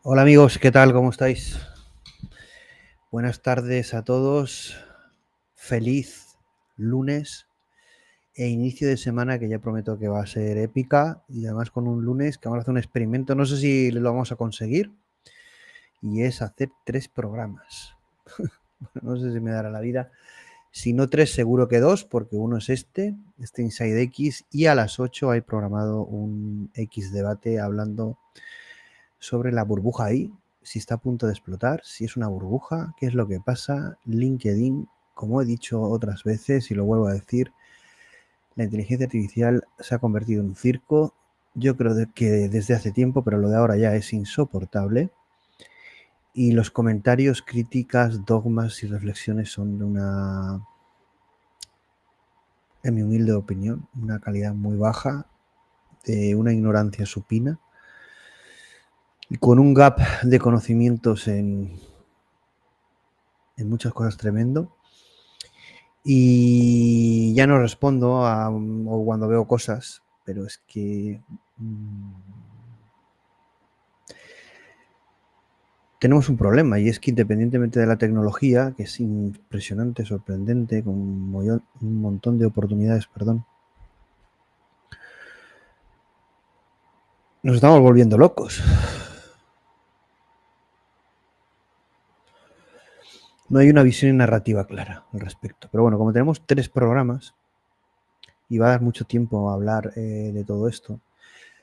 Hola amigos, ¿qué tal? ¿Cómo estáis? Buenas tardes a todos. Feliz lunes e inicio de semana que ya prometo que va a ser épica y además con un lunes que vamos a hacer un experimento. No sé si lo vamos a conseguir y es hacer 3 programas. No sé si me dará la vida. Si no 3, seguro que 2, porque uno es este Inside X, y a las 8 hay programado un X debate hablando sobre la burbuja ahí, si está a punto de explotar, si es una burbuja, qué es lo que pasa. LinkedIn, como he dicho otras veces y lo vuelvo a decir, la inteligencia artificial se ha convertido en un circo. Yo creo que desde hace tiempo, pero lo de ahora ya es insoportable. Y los comentarios, críticas, dogmas y reflexiones son de una, en mi humilde opinión, una calidad muy baja, de una ignorancia supina y con un gap de conocimientos en muchas cosas tremendo. Y ya no respondo o cuando veo cosas, pero es que tenemos un problema, y es que independientemente de la tecnología, que es impresionante, sorprendente, con un montón de oportunidades, nos estamos volviendo locos. No hay una visión narrativa clara al respecto. Pero bueno, como tenemos 3 programas y va a dar mucho tiempo a hablar de todo esto,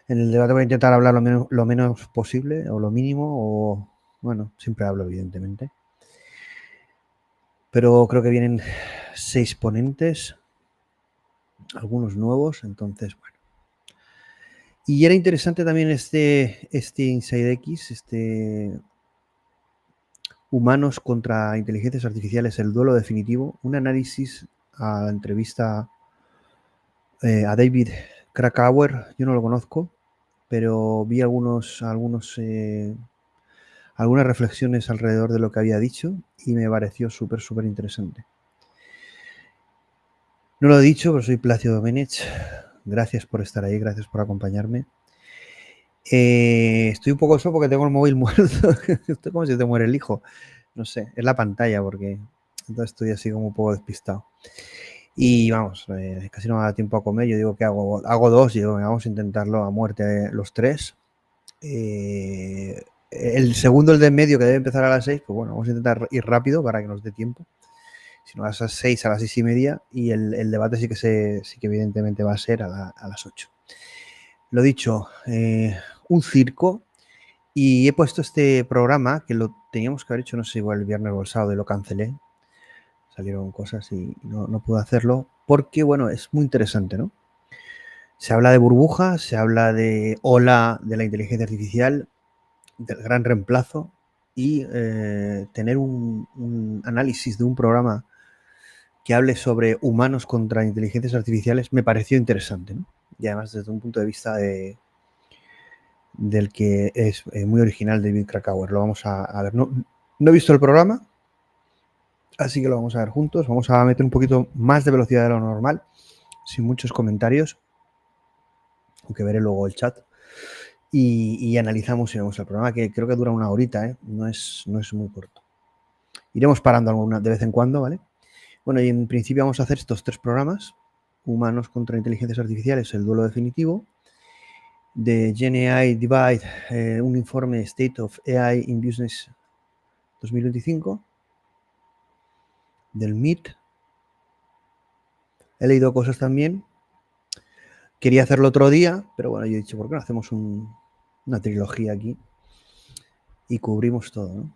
en el debate voy a intentar hablar lo menos posible, o lo mínimo, o bueno, siempre hablo, evidentemente. Pero creo que vienen 6 ponentes, algunos nuevos, entonces, bueno. Y era interesante también este Inside X, Humanos contra Inteligencias Artificiales, el duelo definitivo, un análisis a la entrevista a David Krakauer. Yo no lo conozco, pero vi algunas reflexiones alrededor de lo que había dicho y me pareció súper interesante. No lo he dicho, pero soy Plácido.Domenech. Gracias por estar ahí, gracias por acompañarme. Estoy un poco solo porque tengo el móvil muerto. Estoy como si te muere el hijo. No sé, es la pantalla, porque entonces estoy así como un poco despistado. Y vamos, casi no me da tiempo a comer. Yo digo que hago 2, y digo, vamos a intentarlo a muerte los 3. El segundo, el de en medio, que debe empezar a las 6, pues bueno, vamos a intentar ir rápido para que nos dé tiempo. Si no, a las 6, a las 6:30. Y el debate sí que evidentemente va a ser a las 8. Lo dicho, un circo. Y he puesto este programa, que lo teníamos que haber hecho, no sé, igual el viernes o el sábado, y lo cancelé. Salieron cosas y no pude hacerlo, porque, bueno, es muy interesante, ¿no? Se habla de burbujas, se habla de ola de la inteligencia artificial, del gran reemplazo, y tener un análisis de un programa que hable sobre humanos contra inteligencias artificiales me pareció interesante, ¿no? Y además desde un punto de vista del que es muy original, David Krakauer. Lo vamos a ver. No he visto el programa, así que lo vamos a ver juntos. Vamos a meter un poquito más de velocidad de lo normal, sin muchos comentarios, aunque veré luego el chat. Y analizamos y vemos el programa, que creo que dura una horita, ¿eh? No es muy corto. Iremos parando de vez en cuando, ¿vale? Bueno, y en principio vamos a hacer estos 3 programas: Humanos contra Inteligencias Artificiales, el duelo definitivo; de GenAI Divide, un informe State of AI in Business 2025; del MIT. He leído cosas también. Quería hacerlo otro día, pero bueno, yo he dicho, ¿por qué no hacemos una trilogía aquí y cubrimos todo, ¿no?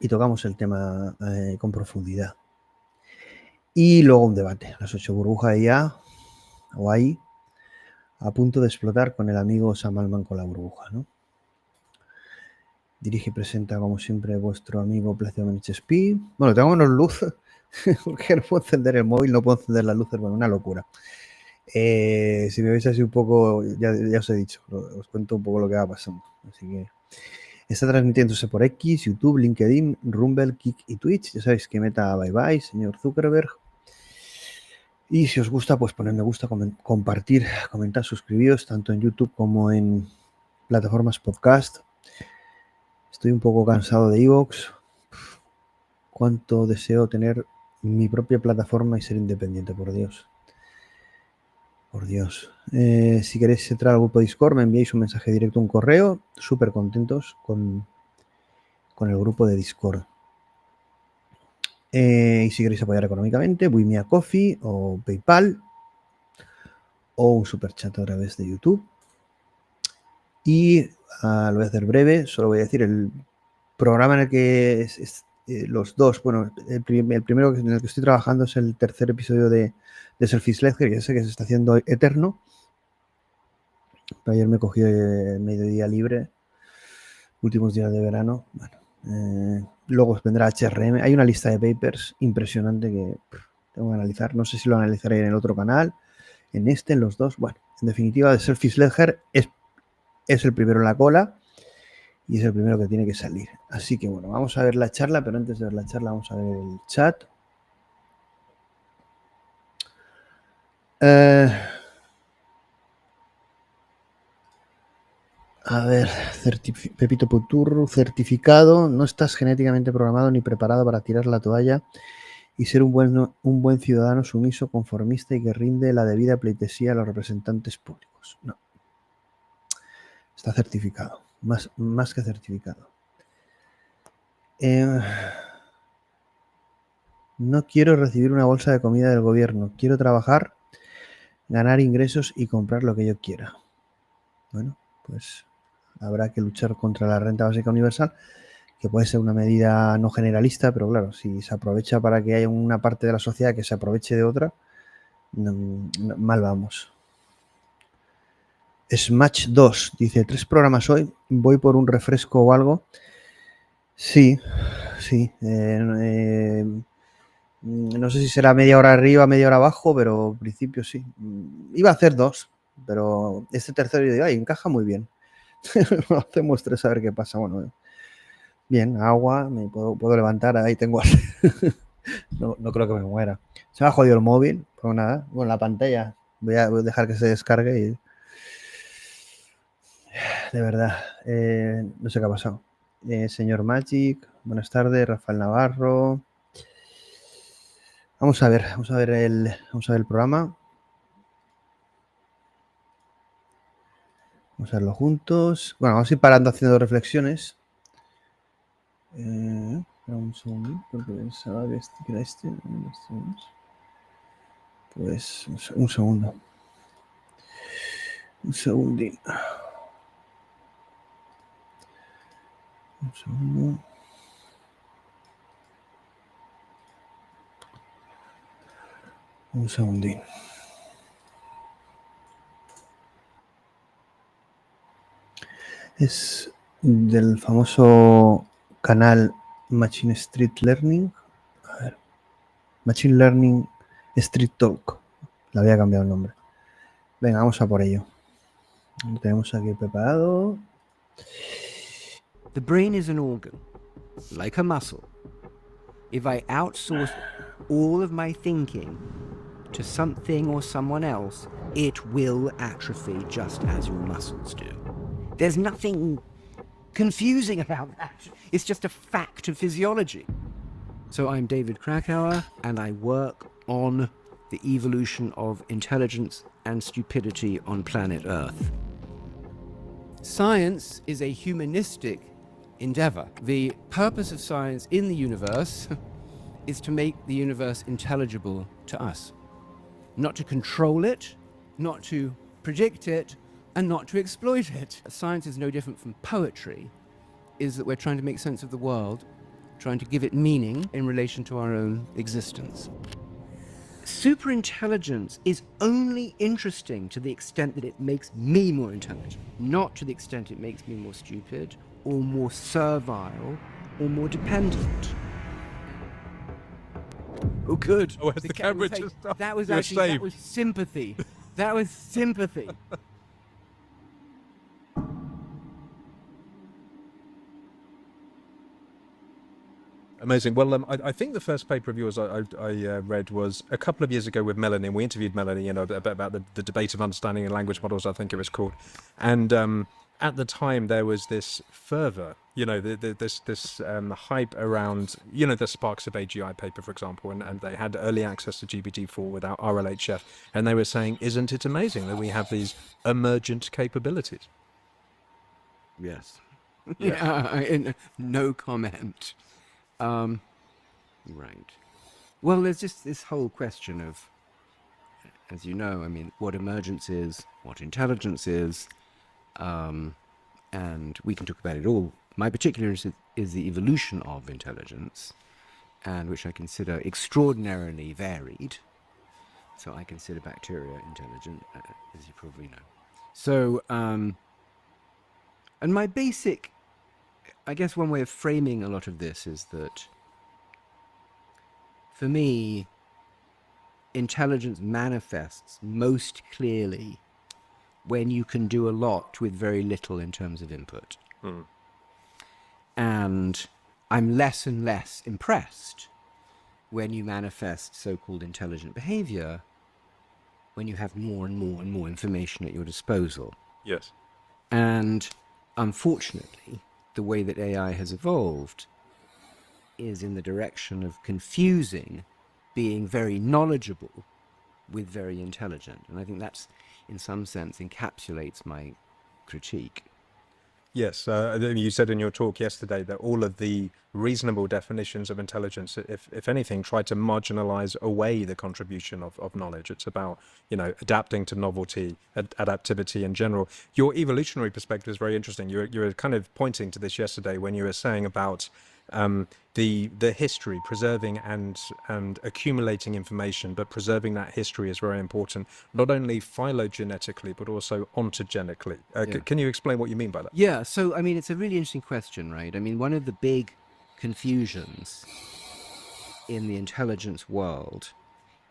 Y tocamos el tema con profundidad. Y luego un debate, las 8, burbuja.AI, a punto de explotar, con el amigo Sam Altman con la burbuja, ¿no? Dirige y presenta, como siempre, vuestro amigo Plácido, Espí. Bueno, tengo menos luz, porque no puedo encender el móvil, no puedo encender las luces, bueno, una locura. Si me veis así un poco, ya os he dicho, os cuento un poco lo que va pasando. Así que está transmitiéndose por X, YouTube, LinkedIn, Rumble, Kik y Twitch. Ya sabéis que Meta, bye bye, señor Zuckerberg. Y si os gusta, pues poned me gusta, compartir, comentar, suscribiros, tanto en YouTube como en plataformas podcast. Estoy un poco cansado de iVoox. Cuánto deseo tener mi propia plataforma y ser independiente, por Dios. Por Dios. Si queréis entrar al grupo de Discord, me enviáis un mensaje directo, un correo. Súper contentos con el grupo de Discord. Y si queréis apoyar económicamente, Buy Me a Coffee o PayPal o un superchat a través de YouTube. Y lo voy a hacer breve, solo voy a decir el programa en el que los dos, bueno, el primero en el que estoy trabajando es el tercer episodio de Selfish Ledger, que sé que se está haciendo eterno. Pero ayer me cogí el mediodía libre, últimos días de verano. Bueno, luego vendrá HRM. Hay una lista de papers impresionante que tengo que analizar. No sé si lo analizaré en el otro canal, en este, en los dos. Bueno, en definitiva, de Selfish Ledger es el primero en la cola y es el primero que tiene que salir. Así que bueno, vamos a ver la charla, pero antes de ver la charla vamos a ver el chat. A ver, Pepito Puturro, certificado. No estás genéticamente programado ni preparado para tirar la toalla y ser un buen ciudadano sumiso, conformista y que rinde la debida pleitesía a los representantes públicos. No. Está certificado. Más que certificado. No quiero recibir una bolsa de comida del gobierno. Quiero trabajar, ganar ingresos y comprar lo que yo quiera. Bueno, pues habrá que luchar contra la renta básica universal, que puede ser una medida no generalista, pero claro, si se aprovecha para que haya una parte de la sociedad que se aproveche de otra, mal vamos. Smash 2 dice, 3 programas hoy, voy por un refresco o algo. Sí. No sé si será media hora arriba, media hora abajo, pero en principio sí. Iba a hacer 2, pero este tercero yo digo, ay, encaja muy bien. Hacemos 3 a ver qué pasa. Bueno, bien, agua, me puedo levantar, ahí tengo. No creo que me muera. Se me ha jodido el móvil, pues nada, bueno, la pantalla. Voy a dejar que se descargue y... De verdad, no sé qué ha pasado. Señor Magic, buenas tardes, Rafael Navarro. Vamos a ver el programa. Vamos a verlo juntos. Bueno, vamos a ir parando haciendo reflexiones. Un segundo, porque pensaba que era este. Pues un segundo. Un segundín. Un segundo. Un segundín. Es del famoso canal Machine Street Learning. A ver. Machine Learning Street Talk. Le había cambiado el nombre. Venga, vamos a por ello. Lo tenemos aquí preparado. The brain is an organ, like a muscle. If I outsource all of my thinking to something or someone else, it will atrophy just as your muscles do. There's nothing confusing about that. It's just a fact of physiology. So I'm David Krakauer, and I work on the evolution of intelligence and stupidity on planet Earth. Science is a humanistic endeavor. The purpose of science in the universe is to make the universe intelligible to us. Not to control it, not to predict it, and not to exploit it. Science is no different from poetry, is that we're trying to make sense of the world, trying to give it meaning in relation to our own existence. Superintelligence is only interesting to the extent that it makes me more intelligent, not to the extent it makes me more stupid, or more servile, or more dependent. Oh, good. Oh, has the camera just stopped? That was You're actually, saved. that was sympathy. That was sympathy. Amazing. Well, I think the first paper of yours I read was a couple of years ago with Melanie. We interviewed Melanie, about the debate of understanding and language models, I think it was called. And at the time, there was this fervor, this hype around, the Sparks of AGI paper, for example, and they had early access to GPT-4 without RLHF. And they were saying, isn't it amazing that we have these emergent capabilities? Yes. Yeah. No comment. Right. Well, there's just this whole question of, as you know, I mean, what emergence is, what intelligence is, and we can talk about it all. My particular interest is the evolution of intelligence, and which I consider extraordinarily varied. So I consider bacteria intelligent, as you probably know. So, and my basic, I guess one way of framing a lot of this is that, for me, intelligence manifests most clearly when you can do a lot with very little in terms of input. And I'm less and less impressed when you manifest so-called intelligent behavior when you have more and more and more information at your disposal. Yes. And unfortunately, the way that AI has evolved is in the direction of confusing being very knowledgeable with very intelligent. And I think that's, in some sense, encapsulates my critique. Yes, you said in your talk yesterday that all of the reasonable definitions of intelligence, if anything, try to marginalize away the contribution of knowledge. It's about, adapting to novelty, adaptivity in general. Your evolutionary perspective is very interesting. You were kind of pointing to this yesterday when you were saying about the history, preserving and accumulating information, but preserving that history is very important, not only phylogenetically, but also ontogenically. Can you explain what you mean by that? Yeah, so, I mean, it's a really interesting question, right? I mean, one of the big confusions in the intelligence world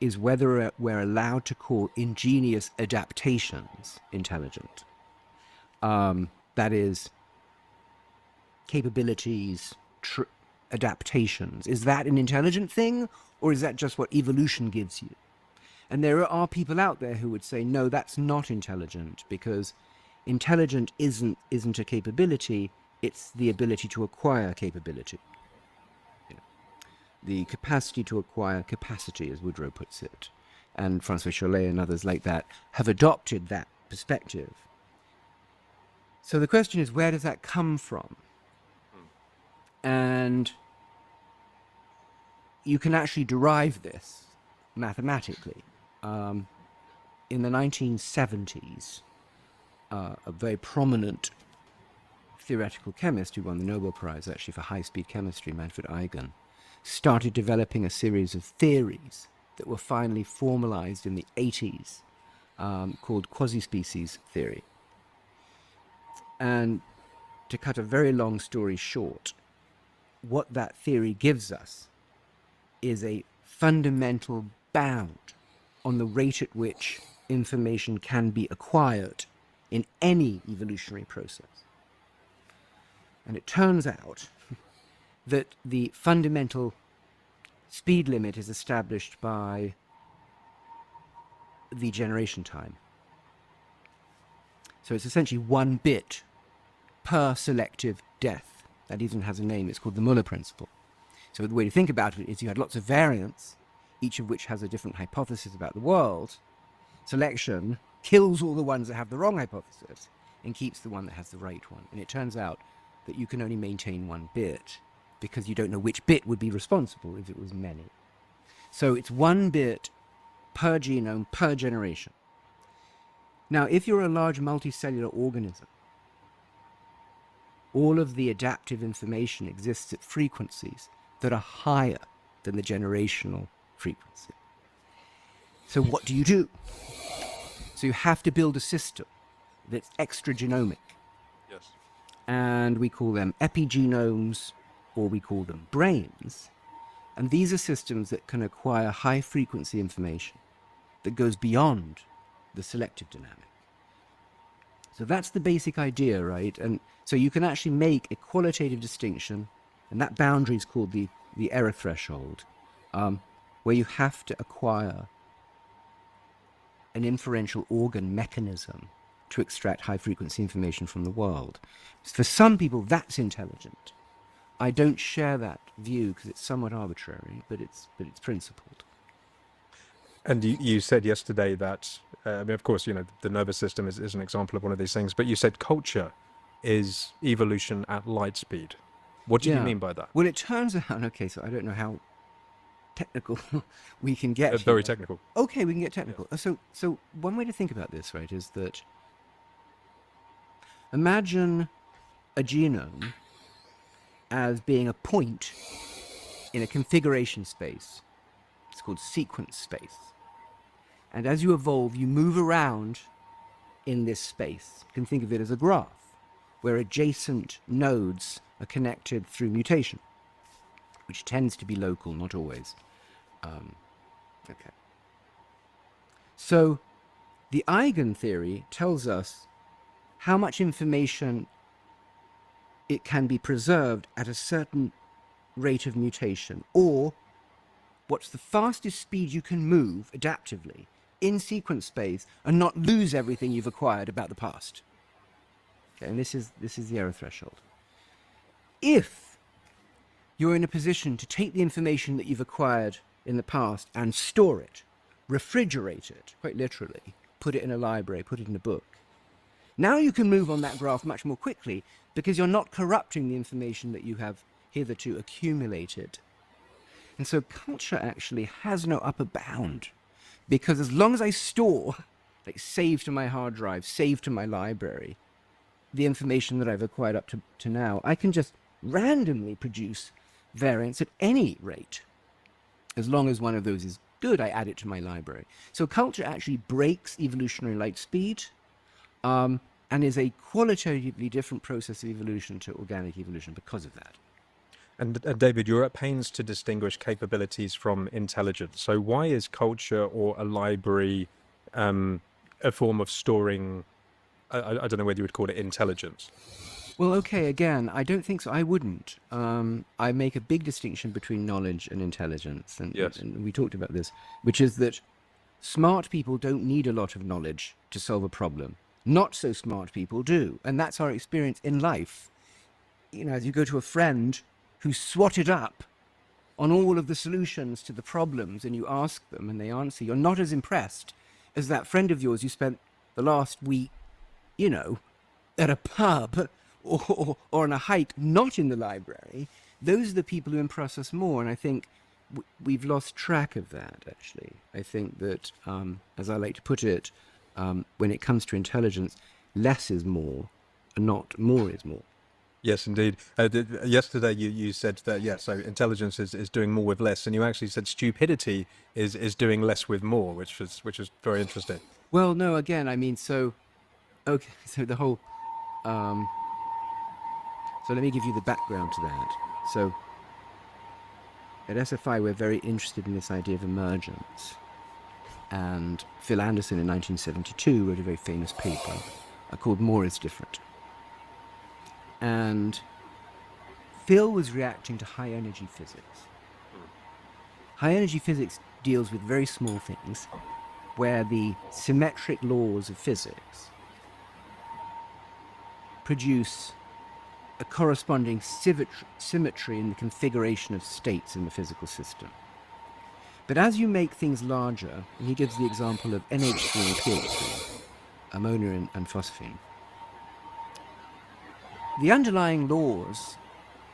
is whether we're allowed to call ingenious adaptations intelligent. That is, capabilities, adaptations. Is that an intelligent thing, or is that just what evolution gives you? And there are people out there who would say, no, that's not intelligent, because intelligent isn't a capability, it's the ability to acquire capability. The capacity to acquire capacity, as Woodrow puts it. And Francois Chollet and others like that have adopted that perspective. So the question is, where does that come from? And you can actually derive this mathematically. In the 1970s, a very prominent theoretical chemist who won the Nobel Prize actually for high-speed chemistry, Manfred Eigen, started developing a series of theories that were finally formalized in the 80s, called quasi-species theory. And to cut a very long story short, what that theory gives us is a fundamental bound on the rate at which information can be acquired in any evolutionary process. And it turns out that the fundamental speed limit is established by the generation time. So it's essentially 1 bit per selective death. That even has a name. It's called the Muller principle. So the way to think about it is you had lots of variants, each of which has a different hypothesis about the world. Selection kills all the ones that have the wrong hypothesis and keeps the one that has the right one. And it turns out that you can only maintain 1 bit because you don't know which bit would be responsible if it was many. So it's 1 bit per genome per generation. Now, if you're a large multicellular organism, all of the adaptive information exists at frequencies that are higher than the generational frequency. So what do you do? So you have to build a system that's extragenomic. Yes. And we call them epigenomes, or we call them brains. And these are systems that can acquire high-frequency information that goes beyond the selective dynamic. So that's the basic idea, right? And so you can actually make a qualitative distinction, and that boundary is called the error threshold, where you have to acquire an inferential organ mechanism to extract high-frequency information from the world. For some people, that's intelligent. I don't share that view because it's somewhat arbitrary, but it's principled. And you said yesterday that, of course, the nervous system is an example of one of these things, but you said culture is evolution at light speed. What do you mean by that? Well, it turns out, okay, so I don't know how technical we can get. Very here. technical. Okay, we can get technical. So one way to think about this, right, is that imagine a genome as being a point in a configuration space. It's called sequence space. And as you evolve, you move around in this space. You can think of it as a graph where adjacent nodes are connected through mutation, which tends to be local, not always. Okay. So the eigentheory tells us how much information it can be preserved at a certain rate of mutation, or what's the fastest speed you can move adaptively in sequence space and not lose everything you've acquired about the past. Okay, and this is the error threshold. If you're in a position to take the information that you've acquired in the past and store it, refrigerate it, quite literally, put it in a library, put it in a book, now you can move on that graph much more quickly because you're not corrupting the information that you have hitherto accumulated. And so culture actually has no upper bound, because as long as I store, like save to my hard drive, save to my library, the information that I've acquired up to now, I can just randomly produce variants at any rate. As long as one of those is good, I add it to my library. So culture actually breaks evolutionary light speed, and is a qualitatively different process of evolution to organic evolution because of that. And David, you're at pains to distinguish capabilities from intelligence. So why is culture or a library a form of storing, I don't know whether you would call it intelligence? Well, okay, again, I don't think so. I wouldn't. I make a big distinction between knowledge and intelligence. And, Yes. and we talked about this, which is that smart people don't need a lot of knowledge to solve a problem. Not so smart people do. And that's our experience in life. You know, as you go to a friend who swatted up on all of the solutions to the problems and you ask them and they answer, you're not as impressed as that friend of yours you spent the last week, you know, at a pub or on a hike, not in the library. Those are the people who impress us more. And I think we've lost track of that, actually. I think that, as I like to put it, when it comes to intelligence, less is more and not more is more. Yes, indeed. Yesterday you said that, yeah, so intelligence is doing more with less, and you actually said stupidity is doing less with more, which was very interesting. Well, no, again, I mean, so the whole, so let me give you the background to that. So at SFI, we're very interested in this idea of emergence. And Phil Anderson in 1972 wrote a very famous paper called More is Different. And Phil was reacting to high energy physics. High energy physics deals with very small things where the symmetric laws of physics produce a corresponding symmetry in the configuration of states in the physical system. But as you make things larger, and he gives the example of NH3 and PH3, ammonia and phosphine, the underlying laws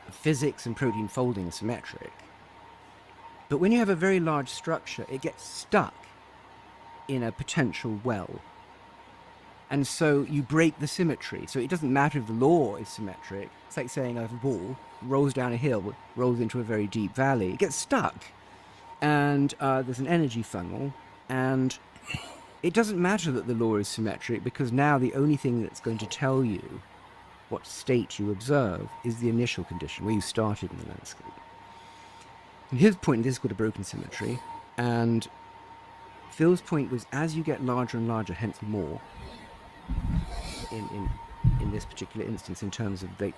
of physics and protein folding are symmetric. But when you have a very large structure, it gets stuck in a potential well. And so you break the symmetry. So it doesn't matter if the law is symmetric. It's like saying a ball rolls down a hill, rolls into a very deep valley. It gets stuck. And there's an energy funnel. And it doesn't matter that the law is symmetric, because now the only thing that's going to tell you what state you observe is the initial condition, where you started in the landscape. And his point, this is called a broken symmetry, and Phil's point was, as you get larger and larger, hence more, in this particular instance, in terms of the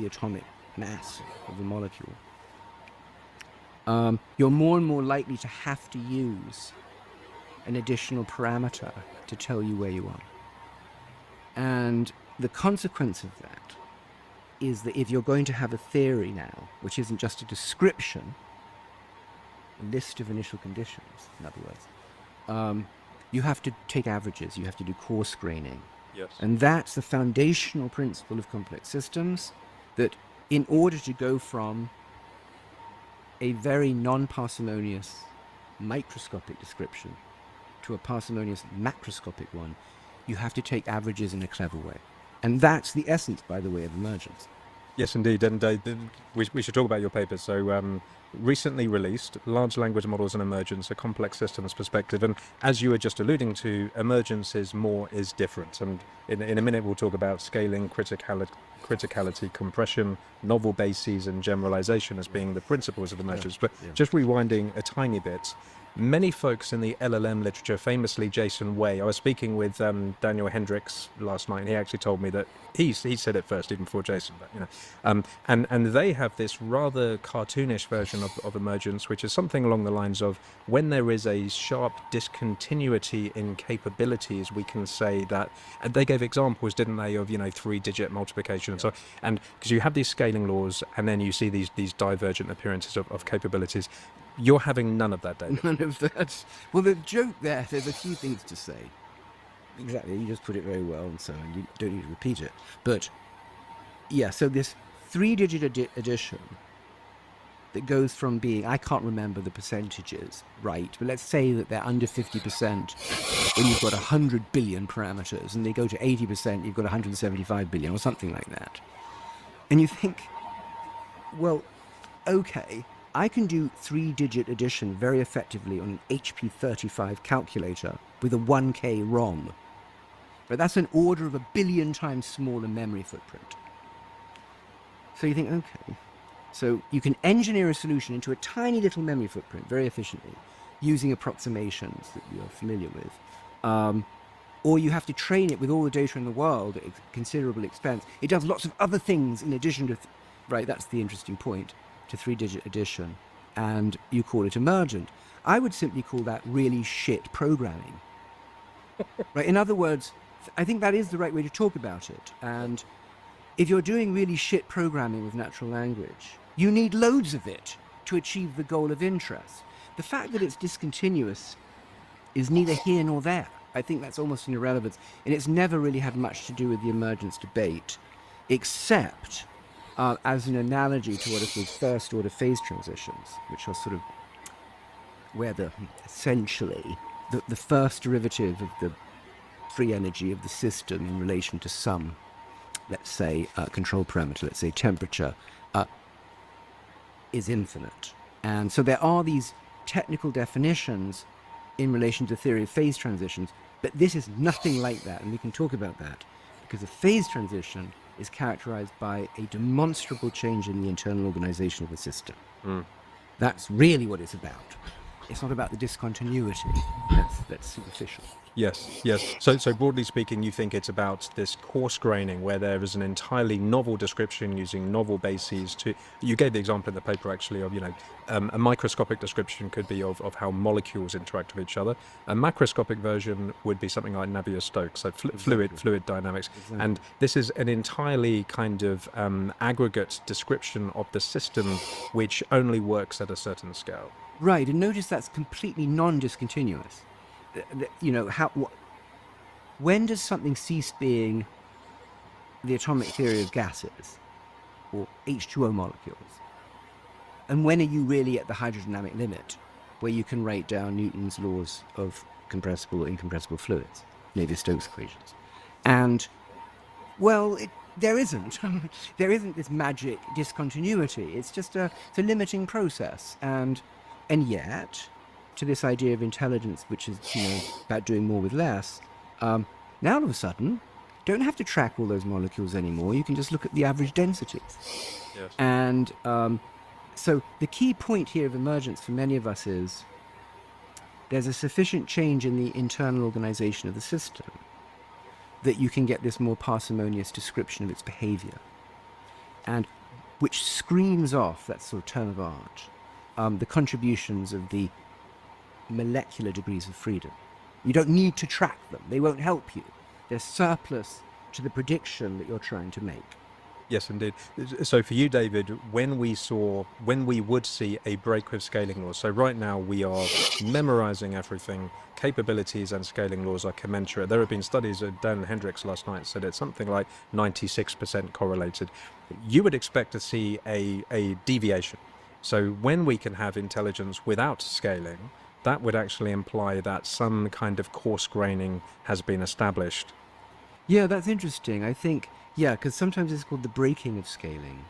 atomic mass of the molecule, you're more and more likely to have to use an additional parameter to tell you where you are. And the consequence of that is that if you're going to have a theory now, which isn't just a description, a list of initial conditions, in other words, you have to take averages, you have to do coarse graining. Yes. And that's the foundational principle of complex systems, that in order to go from a very non-parsimonious microscopic description to a parsimonious macroscopic one, you have to take averages in a clever way. And that's the essence, by the way, of emergence. Yes, indeed. And we should talk about your paper. So recently released, Large Language Models and Emergence, a Complex Systems Perspective. And as you were just alluding to, emergence is more is different. And in a minute, we'll talk about scaling, criticality, compression, novel bases, and generalization as being the principles of emergence. But just rewinding a tiny bit, many folks in the LLM literature, famously Jason Way, I was speaking with Daniel Hendricks last night, and he actually told me that he said it first, even before Jason, but and they have this rather cartoonish version of emergence, which is something along the lines of when there is a sharp discontinuity in capabilities, we can say that, and they gave examples, didn't they, of 3-digit multiplication and so on, and because you have these scaling laws, and then you see these divergent appearances of capabilities. You're having none of that, David. None of that. Well, the joke there's a few things to say. Exactly, you just put it very well, and so on. You don't need to repeat it. But, yeah, so this 3-digit addition that goes from being, I can't remember the percentages, right, but let's say that they're under 50% when you've got 100 billion parameters, and they go to 80%, you've got 175 billion, or something like that. And you think, well, okay, I can do 3-digit addition very effectively on an HP35 calculator with a 1K ROM. But that's an order of 1 billion times smaller memory footprint. So you think, okay, so you can engineer a solution into a tiny little memory footprint very efficiently using approximations that you're familiar with. Or you have to train it with all the data in the world at considerable expense. It does lots of other things in addition to, right, that's the interesting point, to 3-digit addition, and you call it emergent. I would simply call that really shit programming. Right? In other words, I think that is the right way to talk about it. And if you're doing really shit programming with natural language, you need loads of it to achieve the goal of interest. The fact that it's discontinuous is neither here nor there. I think that's almost an irrelevance. And it's never really had much to do with the emergence debate, except as an analogy to what are called first-order phase transitions, which are sort of where essentially the first derivative of the free energy of the system in relation to some, let's say, control parameter, let's say temperature, is infinite. And so there are these technical definitions in relation to theory of phase transitions, but this is nothing like that, and we can talk about that, because a phase transition is characterized by a demonstrable change in the internal organization of the system. That's really what it's about. It's not about the discontinuity. That's superficial. Yes. So broadly speaking, you think it's about this coarse graining where there is an entirely novel description using novel bases to, you gave the example in the paper actually of, a microscopic description could be of how molecules interact with each other. A macroscopic version would be something like Navier-Stokes, so fluid dynamics. Exactly. And this is an entirely kind of aggregate description of the system which only works at a certain scale. Right, and notice that's completely non-discontinuous. When does something cease being the atomic theory of gases or H2O molecules? And when are you really at the hydrodynamic limit where you can write down Newton's laws of compressible or incompressible fluids, Navier-Stokes equations? And, well, there isn't. There isn't this magic discontinuity. It's just it's a limiting process. And yet, to this idea of intelligence, which is about doing more with less, now all of a sudden, don't have to track all those molecules anymore. You can just look at the average densities. Yes. And so the key point here of emergence for many of us is there's a sufficient change in the internal organization of the system that you can get this more parsimonious description of its behavior, and which screams off, that sort of term of art, the contributions of the molecular degrees of freedom. You don't need to track them. They won't help you. They're surplus to the prediction that you're trying to make. Yes, indeed. So for you, David, when we would see a break with scaling laws, so right now we are memorizing everything, capabilities and scaling laws are commensurate. There have been studies, Dan Hendricks last night said it's something like 96% correlated. You would expect to see a deviation So when we can have intelligence without scaling, that would actually imply that some kind of coarse graining has been established. Yeah, that's interesting. I think, yeah, because sometimes it's called the breaking of scaling.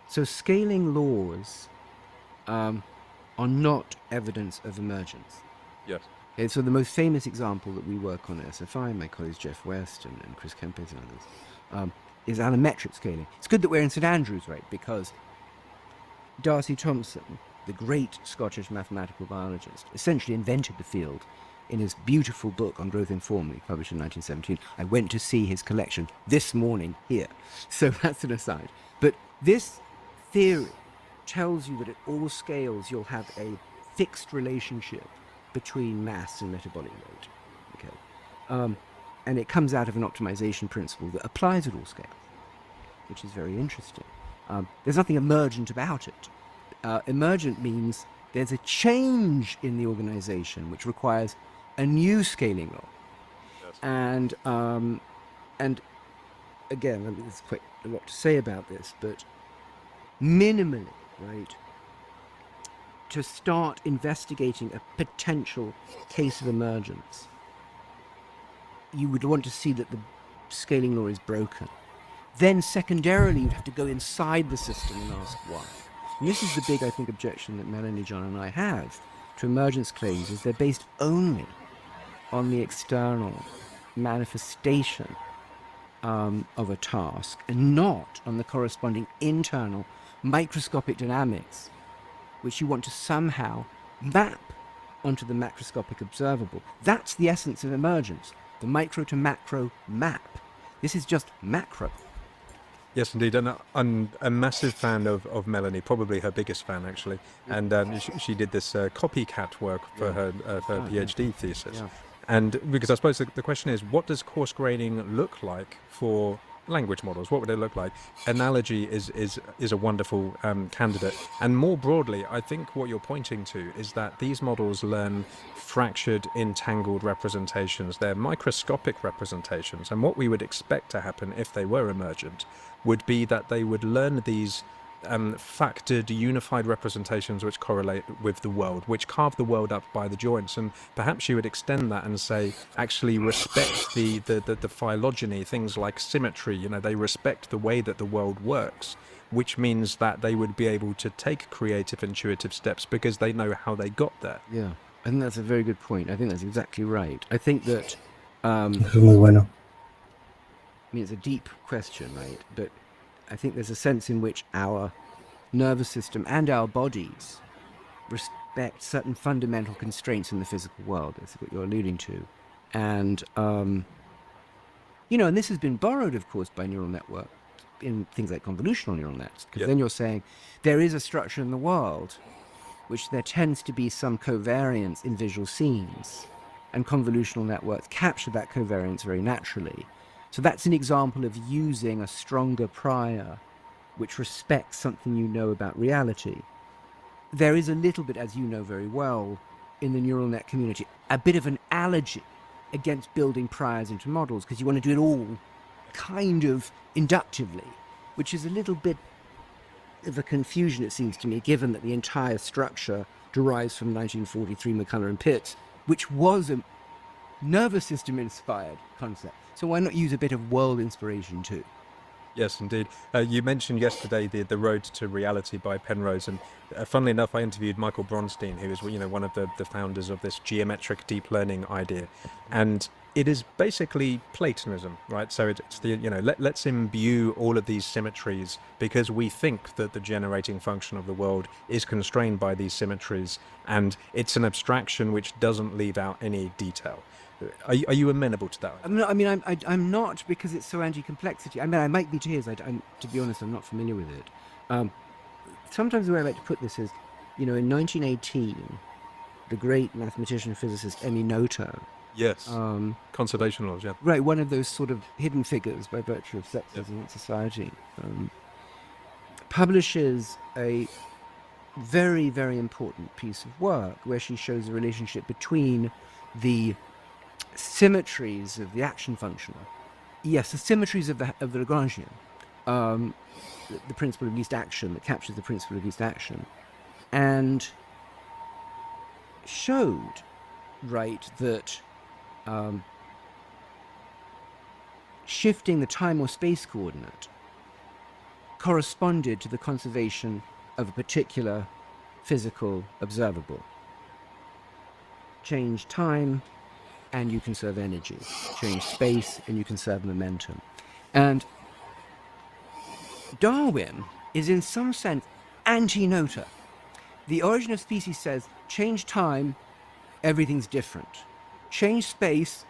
So scaling laws are not evidence of emergence. Yes. Okay, so the most famous example that we work on at SFI, my colleagues Jeff West and Chris Kempes and others, is allometric scaling. It's good that we're in St Andrews, right? Because Darcy Thompson, the great Scottish mathematical biologist, essentially invented the field in his beautiful book on growth informally, published in 1917. I went to see his collection this morning here. So that's an aside. But this theory tells you that at all scales you'll have a fixed relationship between mass and metabolic rate. Okay, and it comes out of an optimization principle that applies at all scales, which is very interesting. There's nothing emergent about it. Emergent means there's a change in the organization which requires a new scaling law. Yes. And again, I mean, there's quite a lot to say about this, but minimally, right, to start investigating a potential case of emergence, you would want to see that the scaling law is broken. Then secondarily, you'd have to go inside the system and ask why. And this is the big, I think, objection that Melanie, John, and I have to emergence claims, is they're based only on the external manifestation of a task and not on the corresponding internal microscopic dynamics, which you want to somehow map onto the macroscopic observable. That's the essence of emergence, the micro to macro map. This is just macro. Yes, indeed. And I'm a massive fan of Melanie, probably her biggest fan, actually. And she did this copycat work for her PhD thesis. Yeah. And because I suppose the question is, what does coarse graining look like for language models? What would it look like? Analogy is a wonderful candidate. And more broadly, I think what you're pointing to is that these models learn fractured, entangled representations. They're microscopic representations. And what we would expect to happen if they were emergent would be that they would learn these factored, unified representations which correlate with the world, which carve the world up by the joints. And perhaps you would extend that and say, actually respect the phylogeny, things like symmetry. You know, they respect the way that the world works, which means that they would be able to take creative, intuitive steps because they know how they got there. Yeah, I think that's a very good point. I think that's exactly right. I think that Eso es muy bueno. I mean, it's a deep question, right? But I think there's a sense in which our nervous system and our bodies respect certain fundamental constraints in the physical world. That's what you're alluding to. And, you know, and this has been borrowed, of course, by neural network in things like convolutional neural nets. Because then you're saying there is a structure in the world which there tends to be some covariance in visual scenes. And convolutional networks capture that covariance very naturally. So that's an example of using a stronger prior which respects something you know about reality. There is a little bit, as you know very well, in the neural net community, a bit of an allergy against building priors into models because you want to do it all kind of inductively, which is a little bit of a confusion, it seems to me, given that the entire structure derives from 1943 McCullough and Pitts, which was a nervous system inspired concept. So why not use a bit of world inspiration too? Yes, indeed. You mentioned yesterday the Road to Reality by Penrose, and funnily enough, I interviewed Michael Bronstein, who is one of the founders of this geometric deep learning idea, and it is basically Platonism, right? So it's the let's imbue all of these symmetries because we think that the generating function of the world is constrained by these symmetries, and it's an abstraction which doesn't leave out any detail. Are you amenable to that? I'm not, because it's so anti-complexity. I mean, I might be to his. To be honest, I'm not familiar with it. Sometimes the way I like to put this is, in 1918, the great mathematician and physicist Emmy Noether. Yes. Conservation laws, yeah. Right, one of those sort of hidden figures by virtue of sexism in society, publishes a very, very important piece of work where she shows the relationship between the symmetries of the action function. Yes, the symmetries of the Lagrangian the principle of least action, that captures the principle of least action, and showed, right, that shifting the time or space coordinate corresponded to the conservation of a particular physical observable. Change time and you conserve energy. Change space and you conserve momentum. And Darwin is in some sense anti-nota. The Origin of Species says, change time, everything's different. Change space,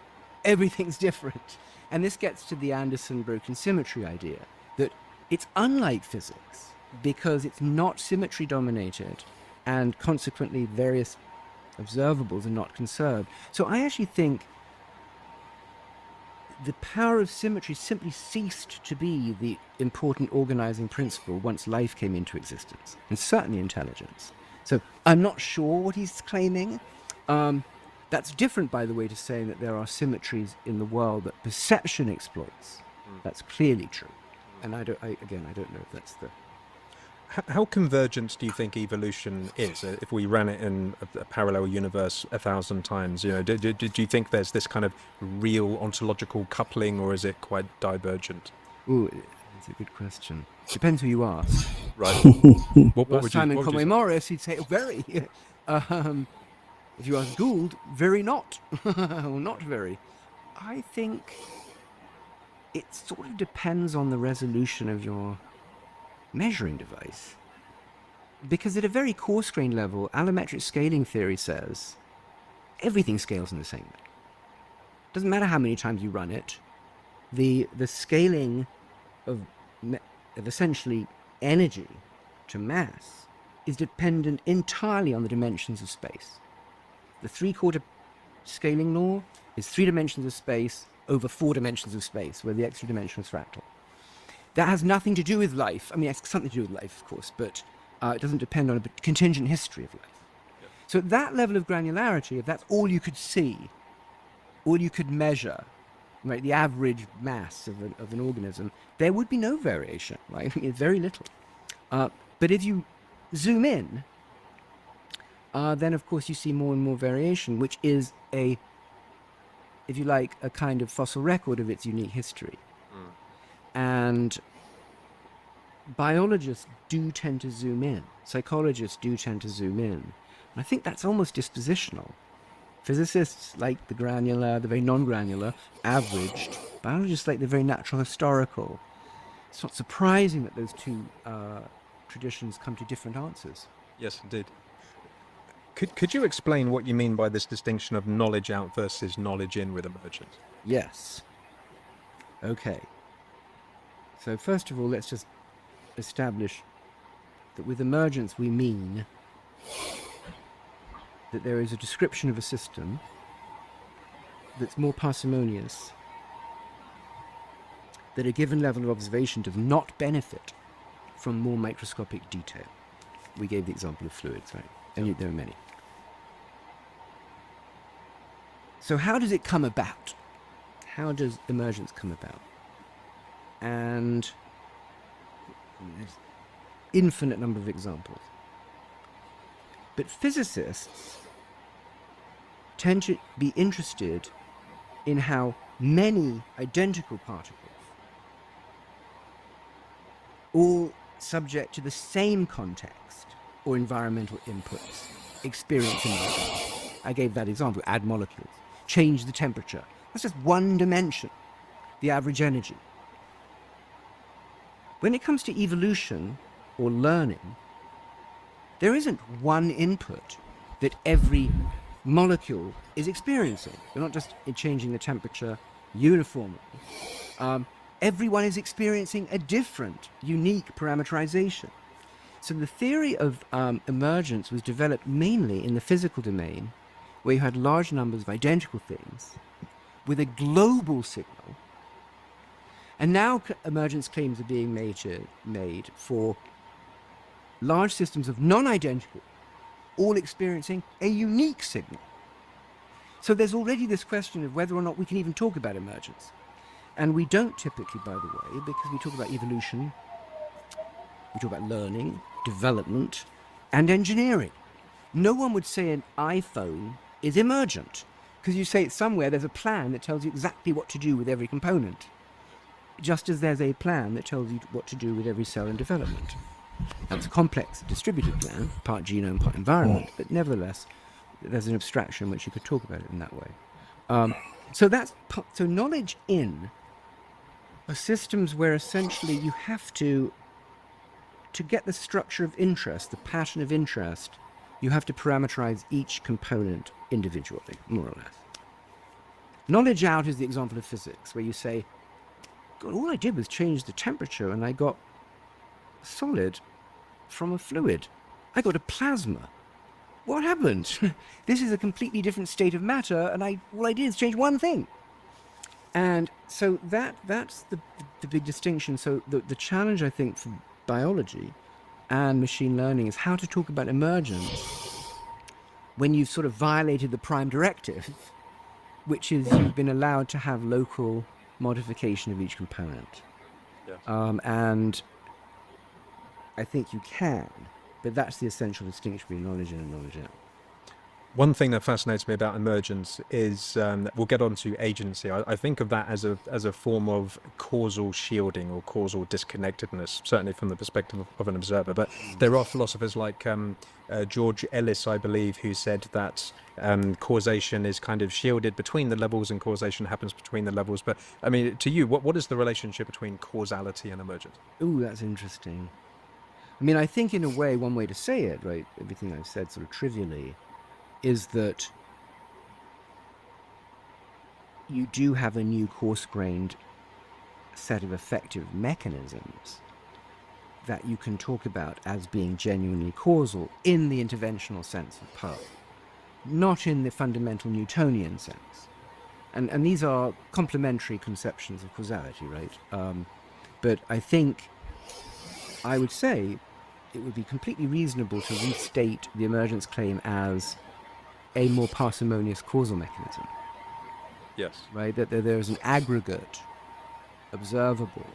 everything's different. And this gets to the Anderson broken symmetry idea, that it's unlike physics because it's not symmetry dominated, and consequently various observables are not conserved. So I actually think the power of symmetry simply ceased to be the important organizing principle once life came into existence, and certainly intelligence. So I'm not sure what he's claiming. That's different, by the way, to saying that there are symmetries in the world that perception exploits. That's clearly true. And I don't know if that's the... How convergent do you think evolution is? If we ran it in a parallel universe 1,000 times, do you think there's this kind of real ontological coupling, or is it quite divergent? Ooh, that's a good question. Depends who you ask. Right. What would Simon you Conway Morris, he'd say, very. If you ask Gould, very not. Or not very. I think it sort of depends on the resolution of your measuring device. Because at a very coarse-grained level, allometric scaling theory says everything scales in the same way. Doesn't matter how many times you run it. The scaling of essentially energy to mass is dependent entirely on the dimensions of space. The 3/4 scaling law is 3 dimensions of space over 4 dimensions of space, where the extra dimension is fractal. That has nothing to do with life. I mean, it's something to do with life, of course, but it doesn't depend on a contingent history of life. Yep. So at that level of granularity, if that's all you could see, all you could measure, right, the average mass of an organism, there would be no variation, right? I mean, very little. But if you zoom in, then of course you see more and more variation, which is if you like, a kind of fossil record of its unique history. And biologists do tend to zoom in. Psychologists do tend to zoom in. And I think that's almost dispositional. Physicists like the granular, the very non-granular, averaged. Biologists like the very natural historical. It's not surprising that those two traditions come to different answers. Yes, indeed. Could you explain what you mean by this distinction of knowledge out versus knowledge in with emergence? Yes. Okay. So first of all, let's just establish that with emergence we mean that there is a description of a system that's more parsimonious, that a given level of observation does not benefit from more microscopic detail. We gave the example of fluids, right? And there are many. So how does it come about? How does emergence come about? And there's infinite number of examples. But physicists tend to be interested in how many identical particles, all subject to the same context or environmental inputs, experience emergence. I gave that example. Add molecules, change the temperature. That's just one dimension, the average energy. When it comes to evolution or learning, there isn't one input that every molecule is experiencing. We're not just changing the temperature uniformly. Everyone is experiencing a different, unique parameterization. So the theory of emergence was developed mainly in the physical domain, where you had large numbers of identical things with a global signal. And now emergence claims are being made for large systems of non-identical, all experiencing a unique signal. So there's already this question of whether or not we can even talk about emergence. And we don't typically, by the way, because we talk about evolution, we talk about learning, development, and engineering. No one would say an iPhone is emergent, because you say it's somewhere, there's a plan that tells you exactly what to do with every component, just as there's a plan that tells you what to do with every cell in development. Now, it's a complex, distributed plan, part genome, part environment, but nevertheless, there's an abstraction which you could talk about it in that way. So knowledge in are systems where essentially you have to get the structure of interest, the pattern of interest, you have to parameterize each component individually, more or less. Knowledge out is the example of physics, where you say, God, all I did was change the temperature and I got a solid from a fluid. I got a plasma. What happened? This is a completely different state of matter, and all I did is change one thing. And so that's the big distinction. So the challenge, I think, for biology and machine learning is how to talk about emergence when you've sort of violated the prime directive, which is you've been allowed to have local modification of each component. Yes. And I think you can, but that's the essential distinction between knowledge in and knowledge out. One thing that fascinates me about emergence is we'll get on to agency. I think of that as a form of causal shielding or causal disconnectedness, certainly from the perspective of an observer. But there are philosophers like George Ellis, I believe, who said that causation is kind of shielded between the levels and causation happens between the levels. But I mean, to you, what is the relationship between causality and emergence? Ooh, that's interesting. I mean, I think in a way, one way to say it, right, everything I've said sort of trivially, is that you do have a new coarse-grained set of effective mechanisms that you can talk about as being genuinely causal in the interventional sense of Pearl, not in the fundamental Newtonian sense. And these are complementary conceptions of causality, right? But I think I would say it would be completely reasonable to restate the emergence claim as a more parsimonious causal mechanism. Yes. Right? That there's an aggregate, observable,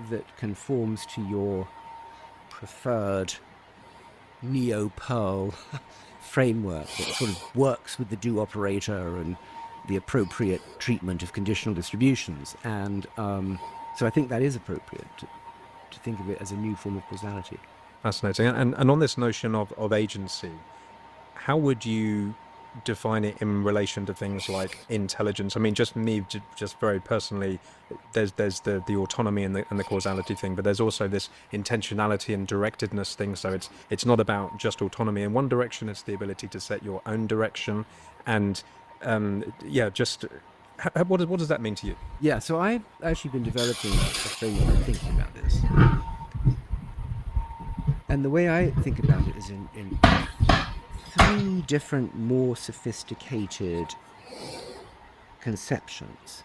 that conforms to your preferred neo-Pearl framework that sort of works with the do operator and the appropriate treatment of conditional distributions. And so I think that is appropriate to think of it as a new form of causality. Fascinating. And on this notion of agency, how would you define it in relation to things like intelligence? I mean, just very personally, there's the autonomy and the causality thing, but there's also this intentionality and directedness thing. So it's not about just autonomy in one direction; it's the ability to set your own direction. And what does that mean to you? Yeah, so I've actually been developing a framework of thinking about this, and the way I think about it is in three different, more sophisticated conceptions.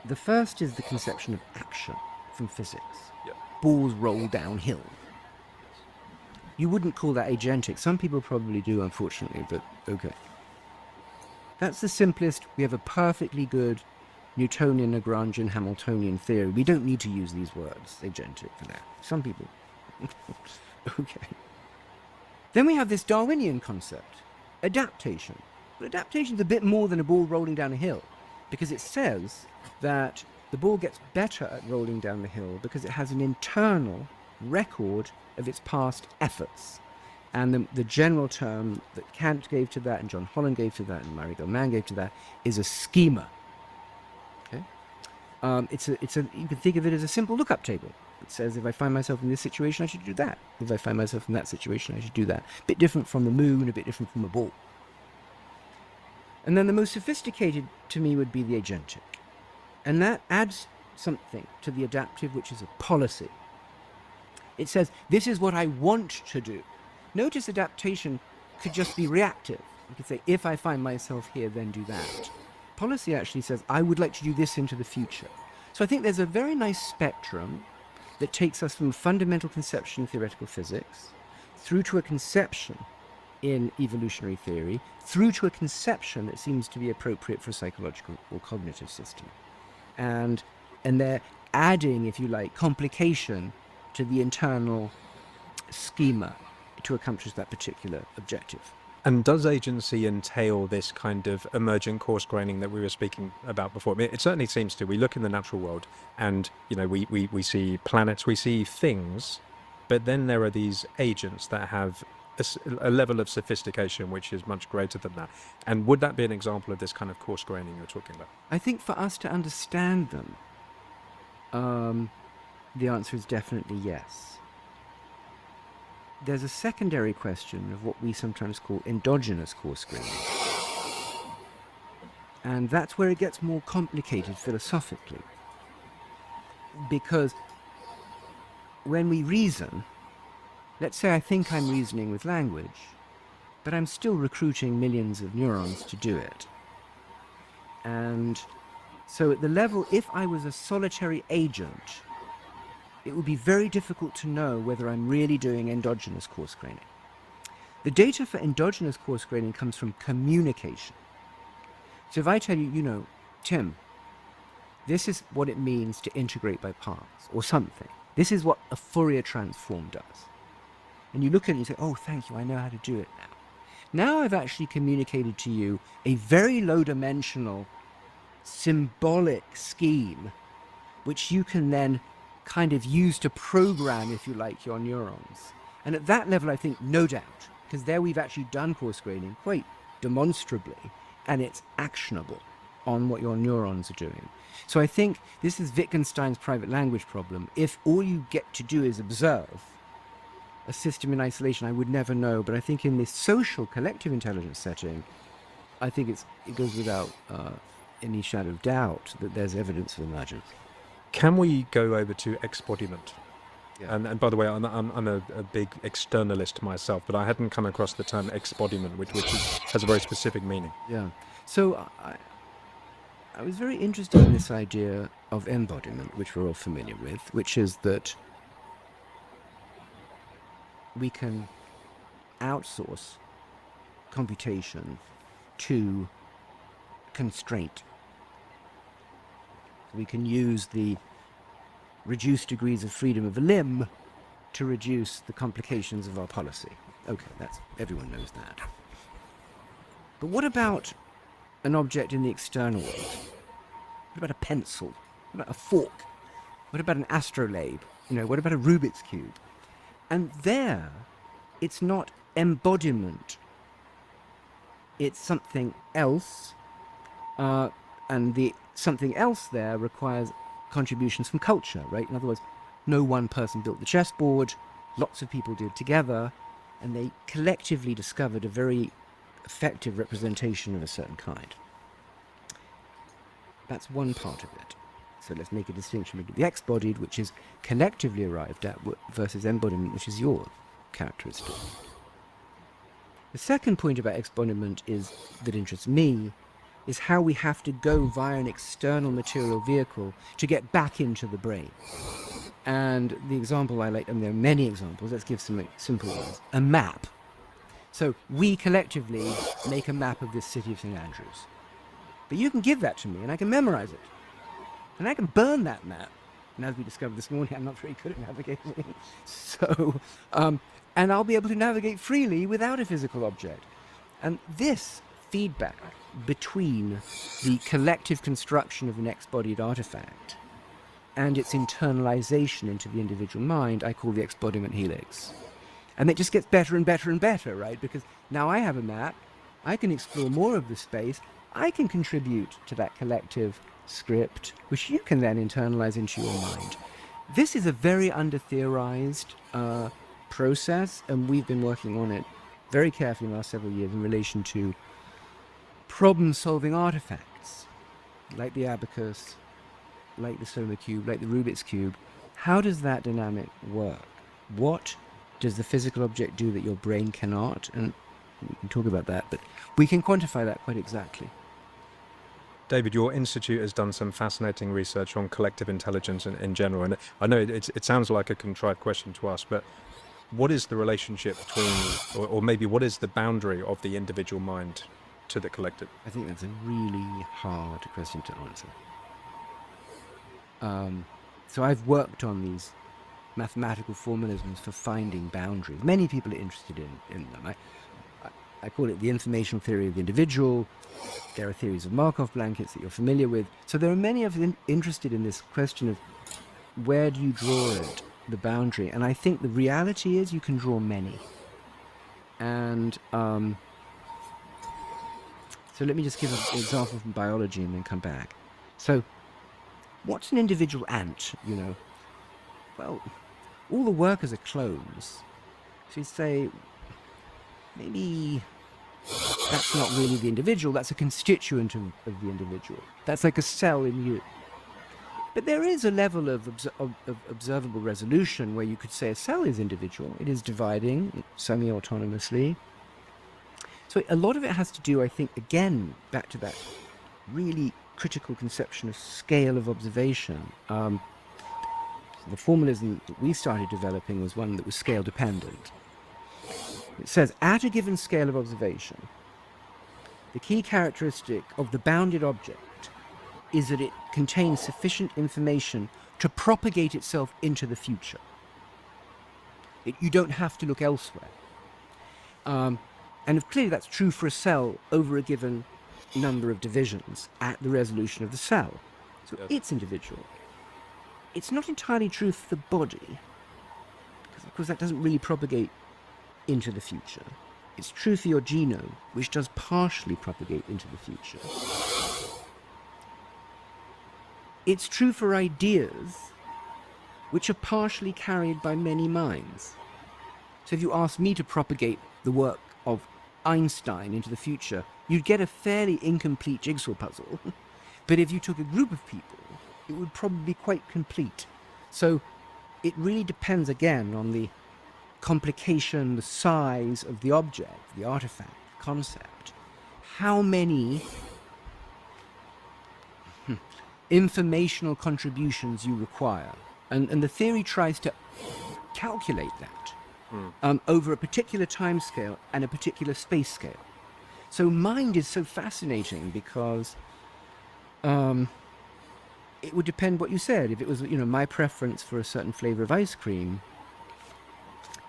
The first is the conception of action from physics. Yep. Balls roll downhill. You wouldn't call that agentic. Some people probably do, unfortunately, but okay. That's the simplest. We have a perfectly good Newtonian, Lagrangian, Hamiltonian theory. We don't need to use these words, agentic, for that. Some people. Okay. Then we have this Darwinian concept, adaptation. But adaptation's a bit more than a ball rolling down a hill, because it says that the ball gets better at rolling down the hill because it has an internal record of its past efforts. And the general term that Kant gave to that, and John Holland gave to that, and Marie Goldman gave to that, is a schema. Okay? You can think of it as a simple lookup table. It says if I find myself in this situation, I should do that. If I find myself in that situation, I should do that. A bit different from the moon, a bit different from a ball. And then the most sophisticated to me would be the agentic. And that adds something to the adaptive, which is a policy. It says, this is what I want to do. Notice adaptation could just be reactive. You could say, if I find myself here, then do that. Policy actually says, I would like to do this into the future. So I think there's a very nice spectrum that takes us from a fundamental conception of theoretical physics through to a conception in evolutionary theory through to a conception that seems to be appropriate for a psychological or cognitive system. And they're adding, if you like, complication to the internal schema to accomplish that particular objective. And does agency entail this kind of emergent coarse graining that we were speaking about before? I mean, it certainly seems to. We look in the natural world and, you know, we see planets, we see things, but then there are these agents that have a level of sophistication which is much greater than that. And would that be an example of this kind of coarse graining you're talking about? I think for us to understand them, the answer is definitely yes. There's a secondary question of what we sometimes call endogenous coarse graining. And that's where it gets more complicated philosophically. Because when we reason, let's say I think I'm reasoning with language, but I'm still recruiting millions of neurons to do it. And so at the level, if I was a solitary agent, it would be very difficult to know whether I'm really doing endogenous coarse graining. The data for endogenous coarse graining comes from communication. So if I tell you, you know, Tim, this is what it means to integrate by parts, or something. This is what a Fourier transform does. And you look at it and you say, oh, thank you, I know how to do it now. Now I've actually communicated to you a very low-dimensional symbolic scheme, which you can then kind of use to program, if you like, your neurons. And at that level, I think, no doubt, because there we've actually done coarse graining quite demonstrably, and it's actionable on what your neurons are doing. So I think this is Wittgenstein's private language problem. If all you get to do is observe a system in isolation, I would never know. But I think in this social collective intelligence setting, I think it goes without any shadow of doubt that there's evidence of emergence. Can we go over to exbodiment? Yeah. And by the way, I'm a big externalist myself, but I hadn't come across the term exbodiment, which has a very specific meaning. Yeah. So I was very interested in this idea of embodiment, which we're all familiar with, which is that we can outsource computation to constraint. We can use the reduced degrees of freedom of a limb to reduce the complications of our policy. Okay, everyone knows that. But what about an object in the external world? What about a pencil? What about a fork? What about an astrolabe? You know, what about a Rubik's Cube? And there, it's not embodiment. It's something else, and the something else there requires contributions from culture, right? In other words, no one person built the chessboard, lots of people did together, and they collectively discovered a very effective representation of a certain kind. That's one part of it. So let's make a distinction between the exbodied, which is collectively arrived at, versus embodiment, which is your characteristic. The second point about exbodiment that interests me is how we have to go via an external material vehicle to get back into the brain. And the example I like, and there are many examples, let's give some simple ones. A map. So we collectively make a map of this city of St. Andrews. But you can give that to me and I can memorize it. And I can burn that map. And as we discovered this morning, I'm not very good at navigating. So, and I'll be able to navigate freely without a physical object. And this feedback between the collective construction of an exbodied artifact and its internalization into the individual mind, I call the exbodiment helix. And it just gets better and better and better, right? Because now I have a map, I can explore more of the space, I can contribute to that collective script, which you can then internalize into your mind. This is a very under-theorized process, and we've been working on it very carefully in the last several years in relation to problem-solving artifacts, like the abacus, like the Soma cube, like the Rubik's cube. How does that dynamic work? What does the physical object do that your brain cannot? And we can talk about that, but we can quantify that quite exactly. David, your institute has done some fascinating research on collective intelligence in general, and I know it sounds like a contrived question to ask, but what is the relationship between, or maybe what is the boundary of the individual mind to the collective? I think that's a really hard question to answer. So I've worked on these mathematical formalisms for finding boundaries. Many people are interested in them. I call it the informational theory of the individual. There are theories of Markov blankets that you're familiar with. So there are many of them interested in this question of where do you draw it, the boundary? And I think the reality is you can draw many. And so let me just give an example from biology and then come back. So what's an individual ant, you know? Well, all the workers are clones. So you say, maybe that's not really the individual, that's a constituent of the individual. That's like a cell in you. But there is a level of observable resolution where you could say a cell is individual. It is dividing semi-autonomously. So a lot of it has to do, I think, again, back to that really critical conception of scale of observation. The formalism that we started developing was one that was scale dependent. It says, at a given scale of observation, the key characteristic of the bounded object is that it contains sufficient information to propagate itself into the future. You don't have to look elsewhere. And clearly that's true for a cell over a given number of divisions at the resolution of the cell. So it's individual. It's not entirely true for the body, because of course that doesn't really propagate into the future. It's true for your genome, which does partially propagate into the future. It's true for ideas, which are partially carried by many minds. So if you ask me to propagate the work of Einstein into the future, you'd get a fairly incomplete jigsaw puzzle. But if you took a group of people, it would probably be quite complete. So it really depends, again, on the complication, the size of the object, the artifact, the concept, how many informational contributions you require. And the theory tries to calculate that over a particular time scale and a particular space scale. So mind is so fascinating because it would depend what you said. If it was, my preference for a certain flavor of ice cream,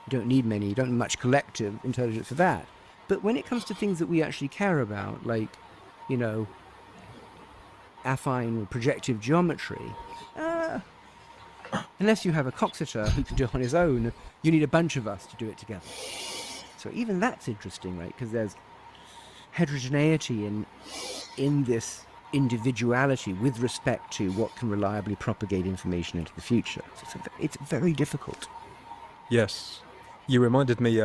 you don't need many, you don't need much collective intelligence for that. But when it comes to things that we actually care about, like, affine or projective geometry, unless you have a Coxeter who can do it on his own, you need a bunch of us to do it together. So even that's interesting, right? Because there's heterogeneity in this individuality with respect to what can reliably propagate information into the future. So it's very difficult. Yes. You reminded me,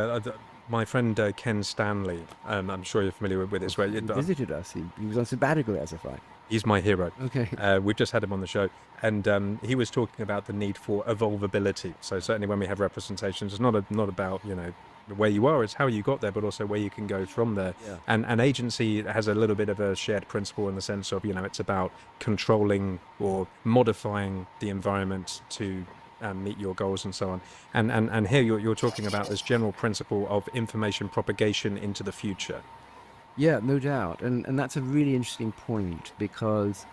my friend Ken Stanley, I'm sure you're familiar with this, right? He visited us. He was on sabbatical as a fight. He's my hero. Okay. We've just had him on the show, and he was talking about the need for evolvability. So certainly when we have representations, it's not about, where you are, it's how you got there, but also where you can go from there. Yeah. And agency has a little bit of a shared principle in the sense of, it's about controlling or modifying the environment to meet your goals and so on. And here you're talking about this general principle of information propagation into the future. Yeah, no doubt. And that's a really interesting point, because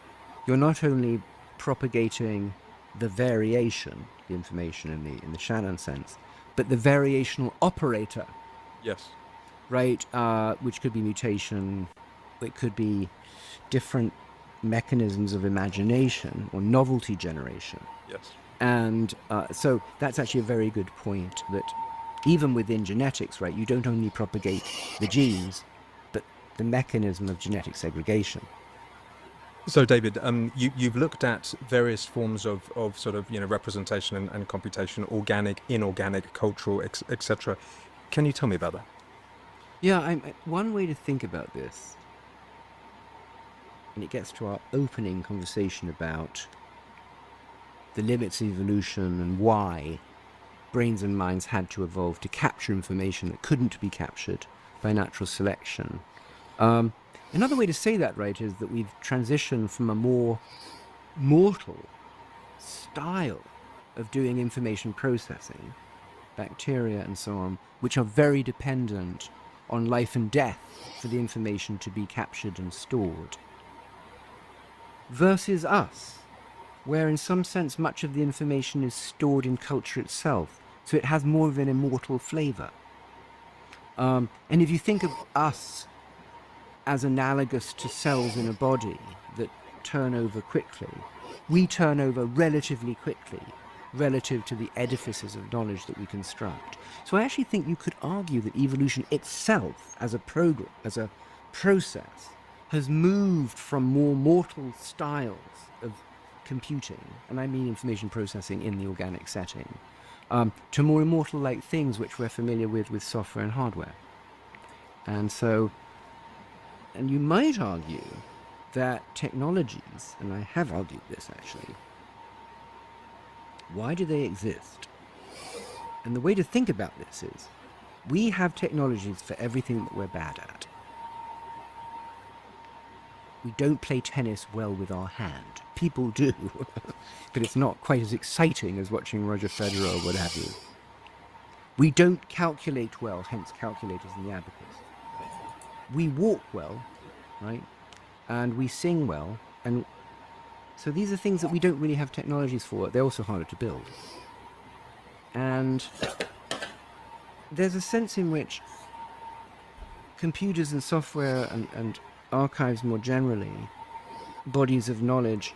you're not only propagating the variation, the information in the Shannon sense, but the variational operator. Yes. Right? Which could be mutation, it could be different mechanisms of imagination or novelty generation. Yes. And so that's actually a very good point, that even within genetics, right, you don't only propagate the genes, but the mechanism of genetic segregation. So, David, you've looked at various forms of sort of representation and computation, organic, inorganic, cultural, etc. Can you tell me about that? Yeah, one way to think about this, and it gets to our opening conversation about the limits of evolution and why brains and minds had to evolve to capture information that couldn't be captured by natural selection. Another way to say that, right, is that we've transitioned from a more mortal style of doing information processing bacteria, and so on, which are very dependent on life and death for the information to be captured and stored, versus us, where in some sense much of the information is stored in culture itself, so it has more of an immortal flavor. And if you think of us as analogous to cells in a body that turn over quickly, we turn over relatively quickly relative to the edifices of knowledge that we construct. So I actually think you could argue that evolution itself as a program, as a process, has moved from more mortal styles of computing, and I mean information processing in the organic setting, to more immortal-like things which we're familiar with software and hardware. And so, and you might argue that technologies, and I have argued this actually, why do they exist? And the way to think about this is, we have technologies for everything that we're bad at. We don't play tennis well with our hand. People do, but it's not quite as exciting as watching Roger Federer or what have you. We don't calculate well, hence calculators in the abacus. We walk well, right? And we sing well, and so these are things that we don't really have technologies for. They're also harder to build. And there's a sense in which computers and software and archives more generally, bodies of knowledge,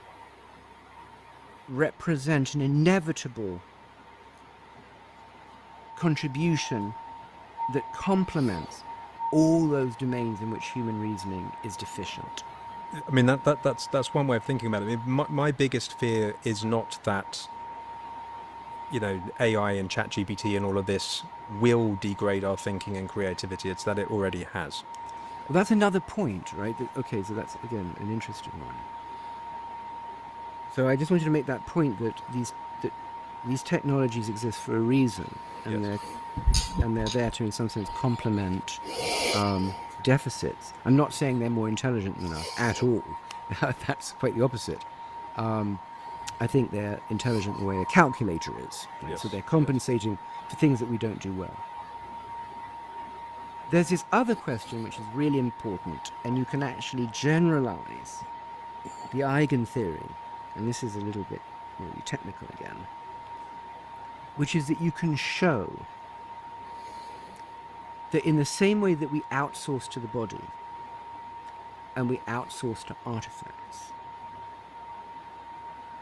represent an inevitable contribution that complements all those domains in which human reasoning is deficient. I mean, that's one way of thinking about it. I mean, my biggest fear is not that, you know, AI and ChatGPT and all of this will degrade our thinking and creativity. It's that it already has. Well, that's another point, right? Okay, so that's, again, an interesting one. So I just wanted to make that point that these technologies exist for a reason, and Yes. they're there to, in some sense, complement deficits. I'm not saying they're more intelligent than us at all. That's quite the opposite. I think they're intelligent the way a calculator is. Right? Yes. So they're compensating for things that we don't do well. There's this other question which is really important, and you can actually generalize the eigentheory, and this is a little bit really technical again, which is that you can show that in the same way that we outsource to the body and we outsource to artifacts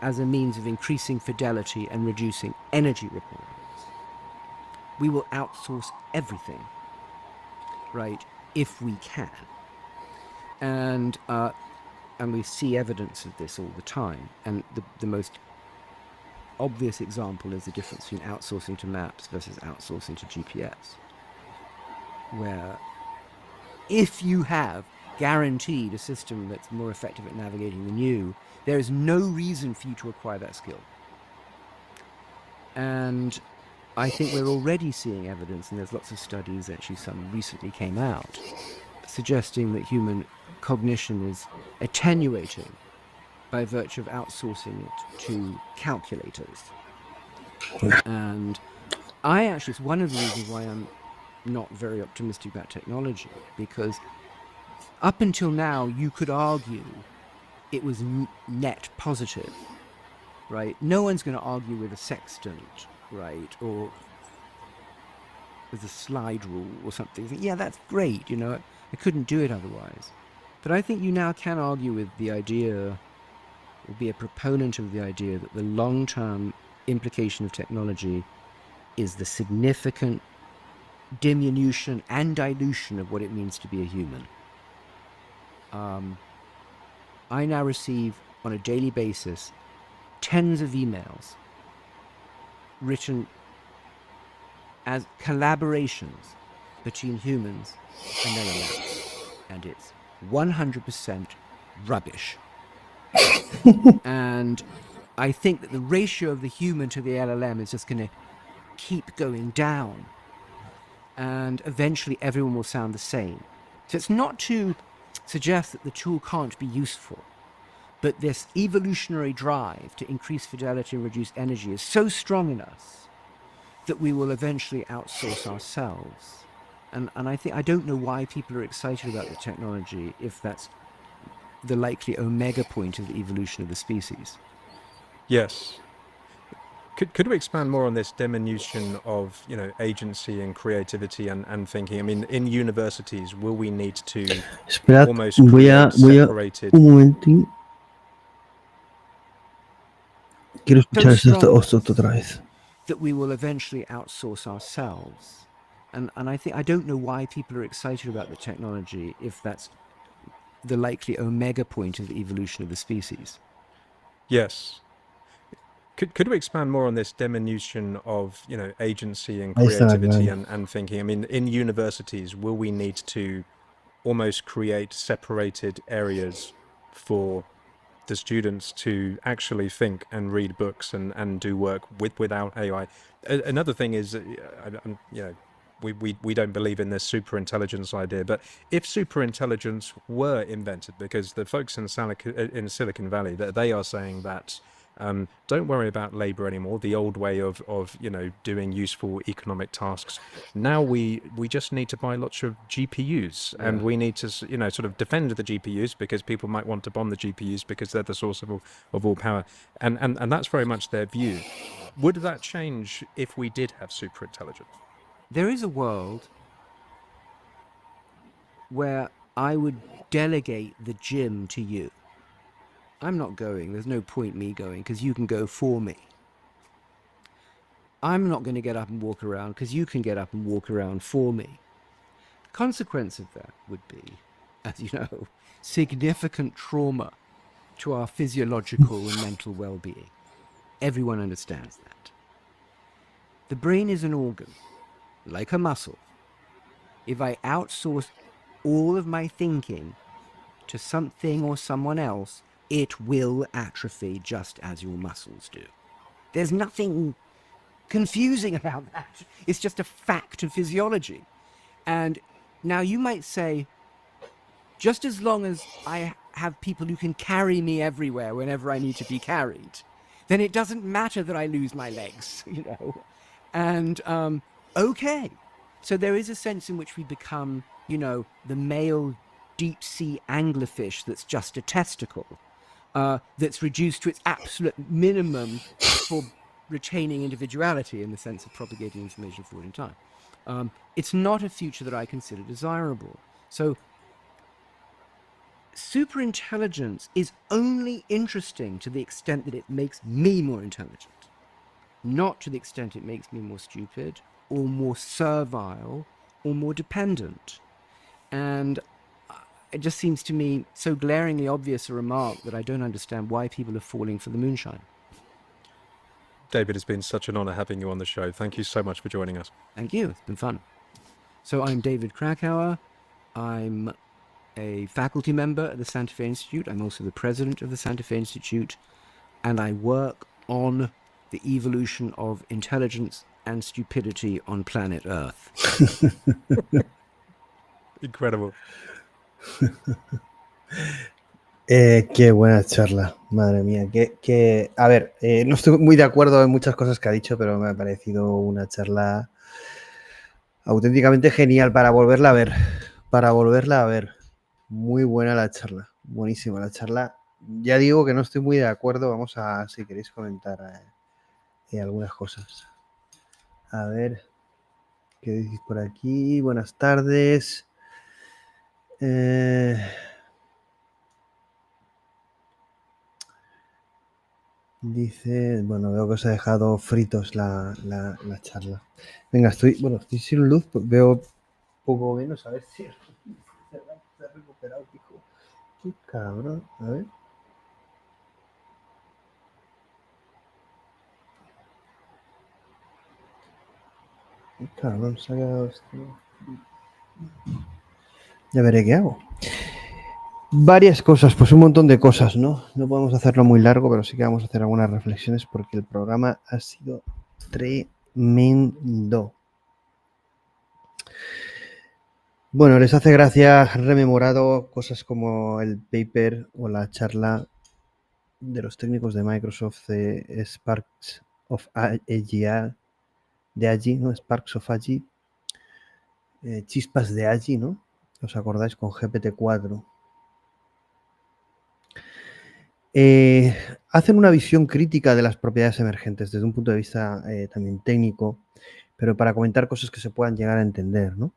as a means of increasing fidelity and reducing energy requirements, we will outsource everything, right, if we can. And we see evidence of this all the time. And the most obvious example is the difference between outsourcing to maps versus outsourcing to GPS, where if you have guaranteed a system that's more effective at navigating than you, there is no reason for you to acquire that skill. And I think we're already seeing evidence, and there's lots of studies, actually some recently came out, suggesting that human cognition is attenuating by virtue of outsourcing it to calculators. And it's one of the reasons why I'm not very optimistic about technology, because up until now you could argue it was net positive, right? No one's going to argue with a sextant, right, or with a slide rule or something. Yeah, that's great, you know, I couldn't do it otherwise. But I think you now can argue with the idea, or be a proponent of the idea, that the long-term implication of technology is the significant diminution and dilution of what it means to be a human. I now receive on a daily basis tens of emails written as collaborations between humans and LLMs, and it's 100% rubbish. And I think that the ratio of the human to the LLM is just going to keep going down, and eventually everyone will sound the same. So it's not to suggest that the tool can't be useful, but this evolutionary drive to increase fidelity and reduce energy is so strong in us that we will eventually outsource ourselves. And I don't know why people are excited about the technology if that's the likely omega point of the evolution of the species. Yes. Could we expand more on this diminution of, agency and creativity and thinking? I mean, in universities, will we need to Esperad, almost voy a create separated? un momentín. Quiero So escuchar strong esto otra vez. that we will eventually outsource ourselves. And I don't know why people are excited about the technology if that's the likely omega point of the evolution of the species. Yes. Could we expand more on this diminution of, agency and Ahí está la creativity clave. and thinking? I mean, in universities, will we need to almost create separated areas for the students to actually think and read books and do work without AI? Another thing is, we don't believe in this super intelligence idea, but if super intelligence were invented, because the folks in Silicon Valley, they are saying that don't worry about labor anymore, the old way of doing useful economic tasks. Now we just need to buy lots of GPUs, and we need to sort of defend the GPUs because people might want to bomb the GPUs because they're the source of all power, and that's very much their view. Would that change if we did have super intelligence? There is a world where I would delegate the gym to you. I'm not going. There's no point me going because you can go for me. I'm not going to get up and walk around because you can get up and walk around for me. The consequence of that would be, as you know, significant trauma to our physiological and mental well-being. Everyone understands that. The brain is an organ, like a muscle. If I outsource all of my thinking to something or someone else, it will atrophy just as your muscles do. There's nothing confusing about that. It's just a fact of physiology. And now you might say, just as long as I have people who can carry me everywhere whenever I need to be carried, then it doesn't matter that I lose my legs, And okay. So there is a sense in which we become, the male deep sea anglerfish that's just a testicle, that's reduced to its absolute minimum for retaining individuality in the sense of propagating information forward in time. It's not a future that I consider desirable. So superintelligence is only interesting to the extent that it makes me more intelligent, not to the extent it makes me more stupid or more servile or more dependent. And it just seems to me so glaringly obvious a remark that I don't understand why people are falling for the moonshine. David, it's been such an honor having you on the show. Thank you so much for joining us. Thank you. It's been fun. So I'm David Krakauer. I'm a faculty member at the Santa Fe Institute. I'm also the president of the Santa Fe Institute, and I work on the evolution of intelligence and stupidity on planet Earth. Incredible. Qué buena charla, madre mía. A ver, no estoy muy de acuerdo en muchas cosas que ha dicho, pero me ha parecido una charla auténticamente genial para volverla a ver. Para volverla a ver. Muy buena la charla, buenísima la charla. Ya digo que no estoy muy de acuerdo. Vamos a, si queréis comentar algunas cosas. A ver, ¿qué decís por aquí? Buenas tardes. Dice, bueno, veo que os ha dejado fritos la charla. Venga, estoy sin luz, veo poco menos, a ver si se ha recuperado, hijo. Qué cabrón, a ver. Qué cabrón, se ha quedado esto. Ya veré qué hago. Varias cosas, pues un montón de cosas, ¿no? No podemos hacerlo muy largo, pero sí que vamos a hacer algunas reflexiones porque el programa ha sido tremendo. Bueno, les hace gracia, han rememorado cosas como el paper o la charla de los técnicos de Microsoft de Sparks of AGI, de allí, ¿no? Sparks of allí, chispas de allí, ¿no? ¿Os acordáis con GPT-4? Hacen una visión crítica de las propiedades emergentes desde un punto de vista también técnico, pero para comentar cosas que se puedan llegar a entender, ¿no?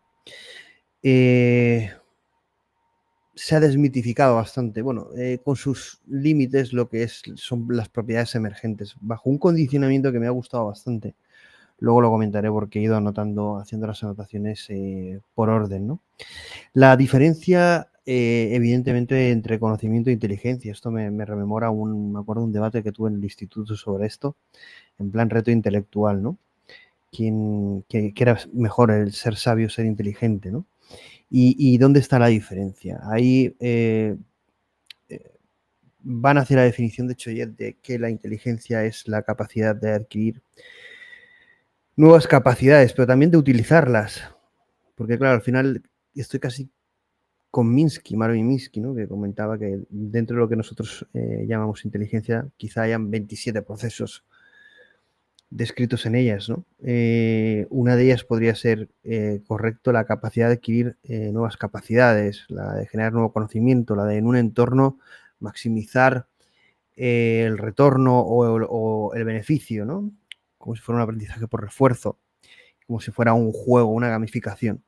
Se ha desmitificado bastante, bueno, con sus límites lo que son las propiedades emergentes, bajo un condicionamiento que me ha gustado bastante. Luego lo comentaré porque he ido haciendo las anotaciones por orden, ¿no? La diferencia, evidentemente, entre conocimiento e inteligencia. Esto me rememora me acuerdo un debate que tuve en el instituto sobre esto, en plan reto intelectual, ¿no? Que era mejor el ser sabio o ser inteligente, ¿no? ¿Y dónde está la diferencia? Ahí van hacia la definición de Choyet de que la inteligencia es la capacidad de adquirir nuevas capacidades, pero también de utilizarlas. Porque, claro, al final estoy casi con Marvin Minsky, ¿no? Que comentaba que dentro de lo que nosotros llamamos inteligencia, quizá hayan 27 procesos descritos en ellas, ¿no? Una de ellas podría ser, correcto, la capacidad de adquirir nuevas capacidades, la de generar nuevo conocimiento, la de en un entorno maximizar el retorno o el beneficio, ¿no? Como si fuera un aprendizaje por refuerzo, como si fuera un juego, una gamificación.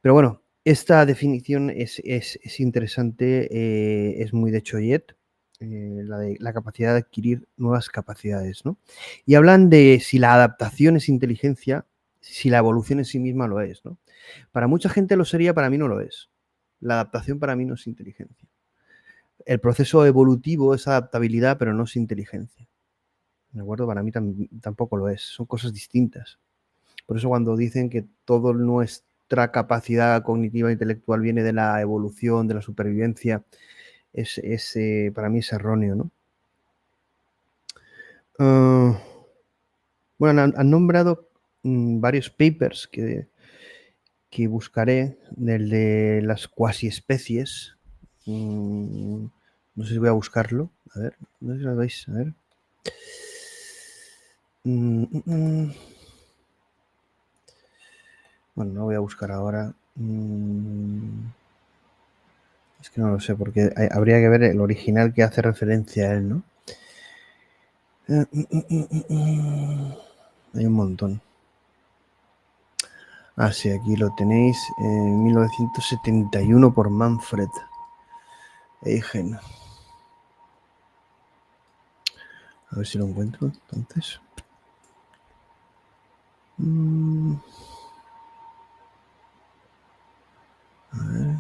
Pero bueno, esta definición es interesante, es muy de Choyet, la capacidad de adquirir nuevas capacidades, ¿no? Y hablan de si la adaptación es inteligencia, si la evolución en sí misma lo es, ¿no? Para mucha gente lo sería, para mí no lo es. La adaptación para mí no es inteligencia. El proceso evolutivo es adaptabilidad, pero no es inteligencia. ¿De acuerdo? Para mí tampoco lo es. Son cosas distintas. Por eso cuando dicen que toda nuestra capacidad cognitiva e intelectual viene de la evolución, de la supervivencia, para mí es erróneo, ¿no? Bueno, han nombrado varios papers que buscaré, del de las cuasiespecies. No sé si voy a buscarlo. A ver, no sé si lo veis. A ver. Bueno, no voy a buscar ahora. Es que no lo sé, porque habría que ver el original que hace referencia a él, ¿no? Hay un montón. Ah, sí, aquí lo tenéis. 1971 por Manfred Eigen. A ver si lo encuentro, entonces. A ver.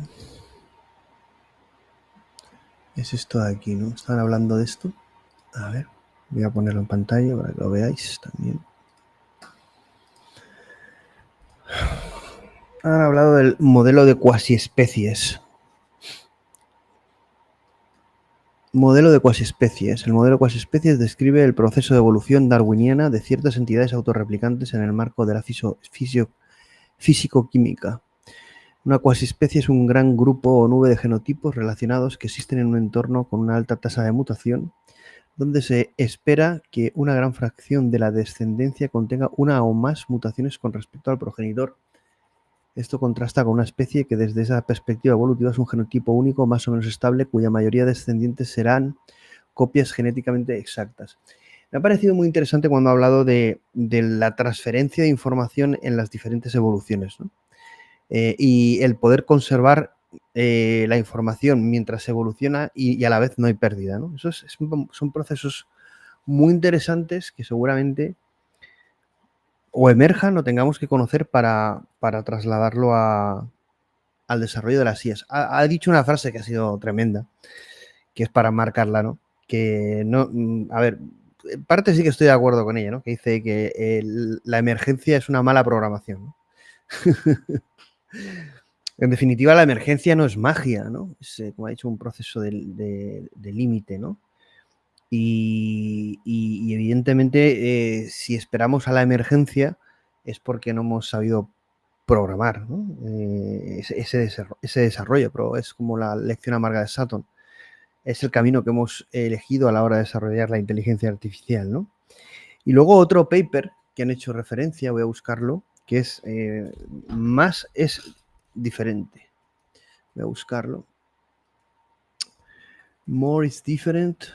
Es esto de aquí, ¿no? Están hablando de esto. A ver, voy a ponerlo en pantalla para que lo veáis también. Han hablado del modelo de cuasiespecies. Modelo de cuasiespecies. El modelo de cuasiespecies describe el proceso de evolución darwiniana de ciertas entidades autorreplicantes en el marco de la físico-química. Una cuasiespecie es un gran grupo o nube de genotipos relacionados que existen en un entorno con una alta tasa de mutación, donde se espera que una gran fracción de la descendencia contenga una o más mutaciones con respecto al progenitor. Esto contrasta con una especie que desde esa perspectiva evolutiva es un genotipo único más o menos estable, cuya mayoría de descendientes serán copias genéticamente exactas. Me ha parecido muy interesante cuando ha hablado de la transferencia de información en las diferentes evoluciones, ¿no? Y el poder conservar la información mientras evoluciona y a la vez no hay pérdida, ¿no? Son procesos muy interesantes que seguramente o emerjan o tengamos que conocer para trasladarlo al desarrollo de las IAs. Ha dicho una frase que ha sido tremenda, que es para marcarla, ¿no? Que no, a ver, en parte sí que estoy de acuerdo con ella, ¿no? Que dice que la emergencia es una mala programación, ¿no? En definitiva, la emergencia no es magia, ¿no? Es, como ha dicho, un proceso de límite, ¿no? Y evidentemente, si esperamos a la emergencia, es porque no hemos sabido programar, ¿no? ese desarrollo, pero es como la lección amarga de Sutton. Es el camino que hemos elegido a la hora de desarrollar la inteligencia artificial, ¿no? Y luego otro paper que han hecho referencia, voy a buscarlo, que es más es diferente. Voy a buscarlo. More is different.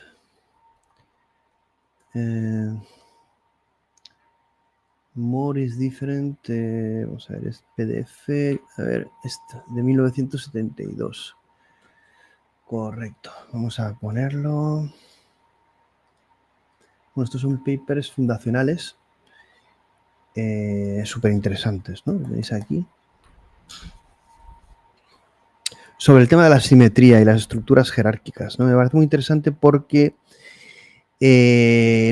More is different. Vamos a ver, es PDF. A ver, esta, de 1972. Correcto. Vamos a ponerlo. Bueno, estos son papers fundacionales súper interesantes, ¿no? Veis aquí. Sobre el tema de la simetría y las estructuras jerárquicas, ¿no? Me parece muy interesante porque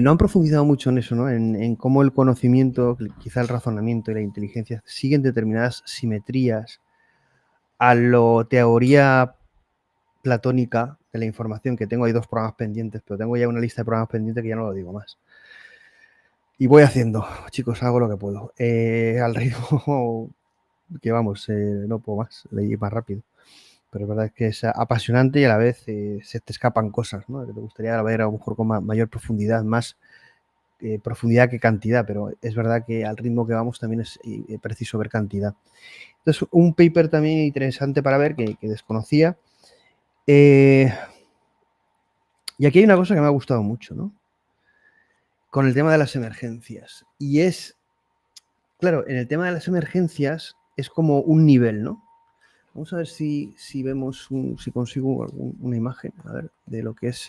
no han profundizado mucho en eso, ¿no? En cómo el conocimiento, quizá el razonamiento y la inteligencia siguen determinadas simetrías a lo teoría platónica de la información, que tengo ahí 2 programas pendientes, pero tengo ya una lista de programas pendientes que ya no lo digo más. Y voy haciendo, chicos, hago lo que puedo. Al ritmo que vamos, no puedo más, leí más rápido. Pero es verdad que es apasionante y a la vez se te escapan cosas, ¿no? Que te gustaría ver a lo mejor con mayor profundidad, más profundidad que cantidad, pero es verdad que al ritmo que vamos también es preciso ver cantidad. Entonces, un paper también interesante para ver que desconocía. Y aquí hay una cosa que me ha gustado mucho, ¿no? Con el tema de las emergencias. Y es, claro, en el tema de las emergencias es como un nivel, ¿no? Vamos a ver si vemos, si consigo una imagen, a ver, de lo que es,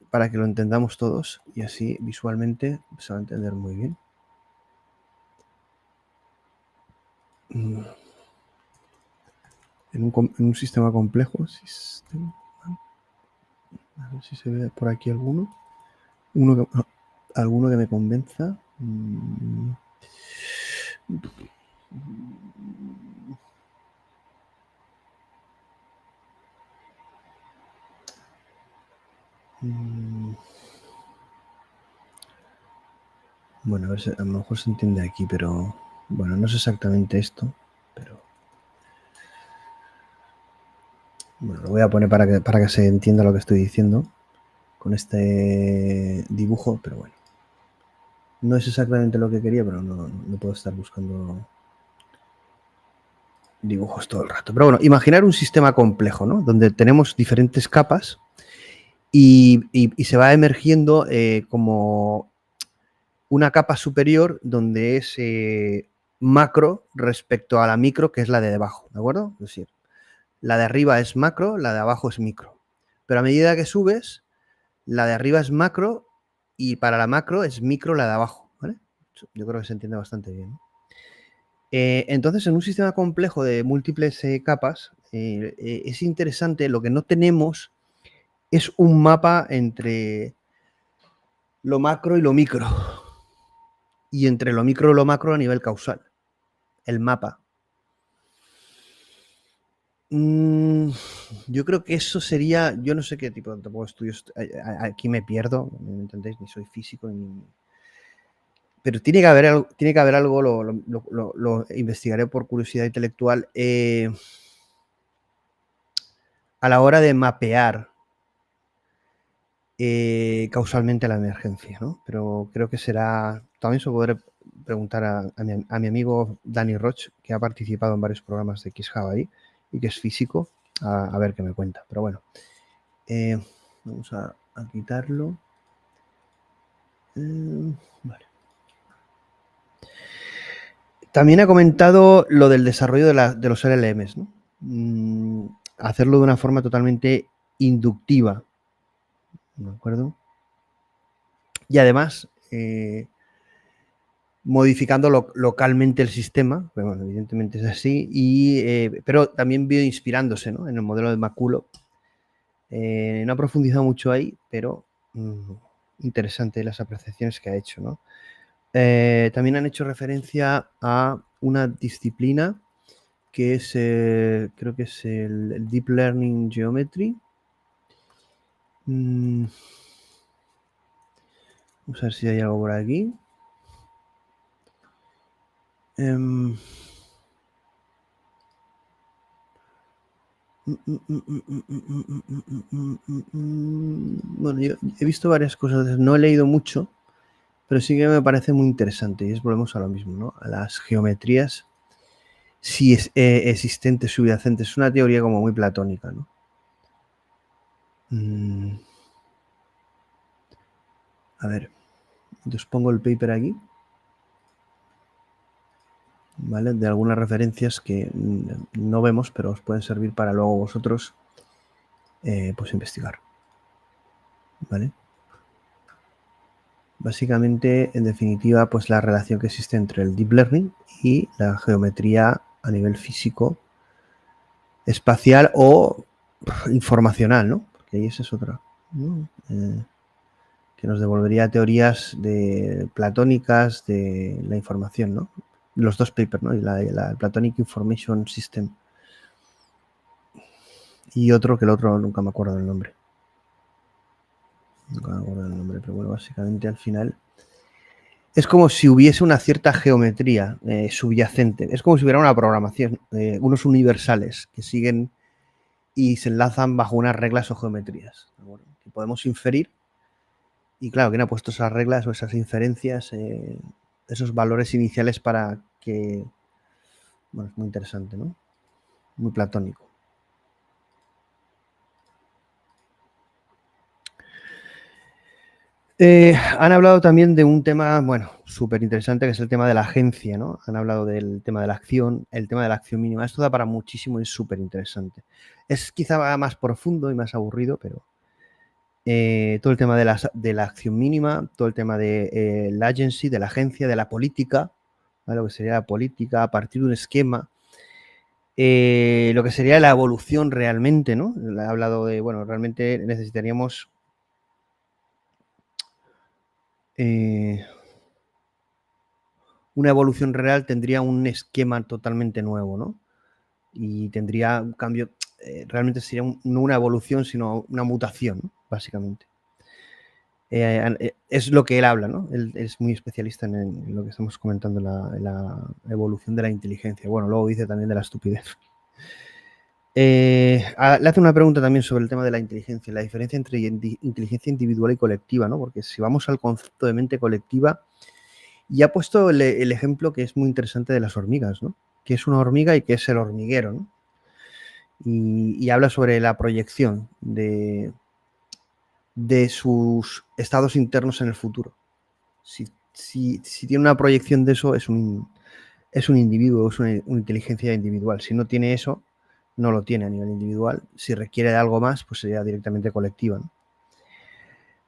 para que lo entendamos todos y así visualmente se va a entender muy bien. En un sistema complejo, a ver si se ve por aquí alguno que me convenza. Bueno, a ver si a lo mejor se entiende aquí, pero bueno, no es exactamente esto, pero bueno, lo voy a poner para que se entienda lo que estoy diciendo con este dibujo, pero bueno. No es exactamente lo que quería, pero no puedo estar buscando dibujos todo el rato. Pero bueno, imaginar un sistema complejo, ¿no? Donde tenemos diferentes capas y se va emergiendo como una capa superior donde es macro respecto a la micro, que es la de debajo, ¿de acuerdo? Es decir, la de arriba es macro, la de abajo es micro. Pero a medida que subes, la de arriba es macro y para la macro es micro la de abajo, ¿vale? Yo creo que se entiende bastante bien, ¿no? Entonces, en un sistema complejo de múltiples capas, es interesante, lo que no tenemos es un mapa entre lo macro y lo micro, y entre lo micro y lo macro a nivel causal, el mapa. Yo creo que eso sería, yo no sé qué tipo de estudios, aquí me pierdo, ¿me entendéis? Ni soy físico, pero tiene que haber algo, lo investigaré por curiosidad intelectual, a la hora de mapear causalmente la emergencia, ¿no? Pero creo que será, también se podré preguntar a mi amigo Dani Roch, que ha participado en varios programas de xHUB.AI y que es físico, a ver qué me cuenta. Pero bueno, vamos a quitarlo. Vale. También ha comentado lo del desarrollo de los LLMs, ¿no? Hacerlo de una forma totalmente inductiva, ¿de acuerdo? Y además, modificando localmente el sistema, pero bueno, evidentemente es así, pero también inspirándose, ¿no? En el modelo de Maculo. No ha profundizado mucho ahí, pero interesante las apreciaciones que ha hecho, ¿no? También han hecho referencia a una disciplina que es, creo que es el Deep Learning Geometry. Vamos a ver si hay algo por aquí. Bueno, yo he visto varias cosas, no he leído mucho, pero sí que me parece muy interesante, y es volvemos a lo mismo, ¿no? A las geometrías sí existentes, subyacentes. Es una teoría como muy platónica, ¿no? A ver, os pongo el paper aquí, ¿vale? De algunas referencias que no vemos, pero os pueden servir para luego vosotros pues investigar, ¿vale? Básicamente, en definitiva, pues la relación que existe entre el deep learning y la geometría a nivel físico, espacial o informacional, ¿no? Porque ahí esa es otra, ¿no? Que nos devolvería teorías platónicas de la información, ¿no? Los dos papers, ¿no? Y la Platonic Information System y otro que el otro nunca me acuerdo del nombre. Nunca me acuerdo del nombre, pero bueno, básicamente al final es como si hubiese una cierta geometría subyacente. Es como si hubiera una programación, unos universales que siguen y se enlazan bajo unas reglas o geometrías, ¿no? Que podemos inferir. Y claro, ¿quién ha puesto esas reglas o esas inferencias, esos valores iniciales para que... Bueno, es muy interesante, ¿no? Muy platónico. Han hablado también de un tema, bueno, súper interesante, que es el tema de la agencia, ¿no? Han hablado del tema de la acción, el tema de la acción mínima. Esto da para muchísimo y es súper interesante. Es quizá más profundo y más aburrido, pero todo el tema de la acción mínima, todo el tema de la agency, de la agencia, de la política, ¿vale? Lo que sería la política a partir de un esquema, lo que sería la evolución realmente, ¿no? Ha hablado de, bueno, realmente necesitaríamos una evolución real, tendría un esquema totalmente nuevo, ¿no? Y tendría un cambio, realmente sería no una evolución, sino una mutación, ¿no? Básicamente. Es lo que él habla, ¿no? Él es muy especialista en lo que estamos comentando, la evolución de la inteligencia. Bueno, luego dice también de la estupidez. Le hace una pregunta también sobre el tema de la inteligencia, la diferencia entre inteligencia individual y colectiva, ¿no? Porque si vamos al concepto de mente colectiva, y ha puesto el ejemplo que es muy interesante de las hormigas, ¿no? Que es una hormiga y que es el hormiguero, ¿no? Y habla sobre la proyección de sus estados internos en el futuro. Si tiene una proyección de eso, es un individuo, es una inteligencia individual. Si no tiene eso, no lo tiene a nivel individual. Si requiere de algo más, pues sería directamente colectiva, ¿no?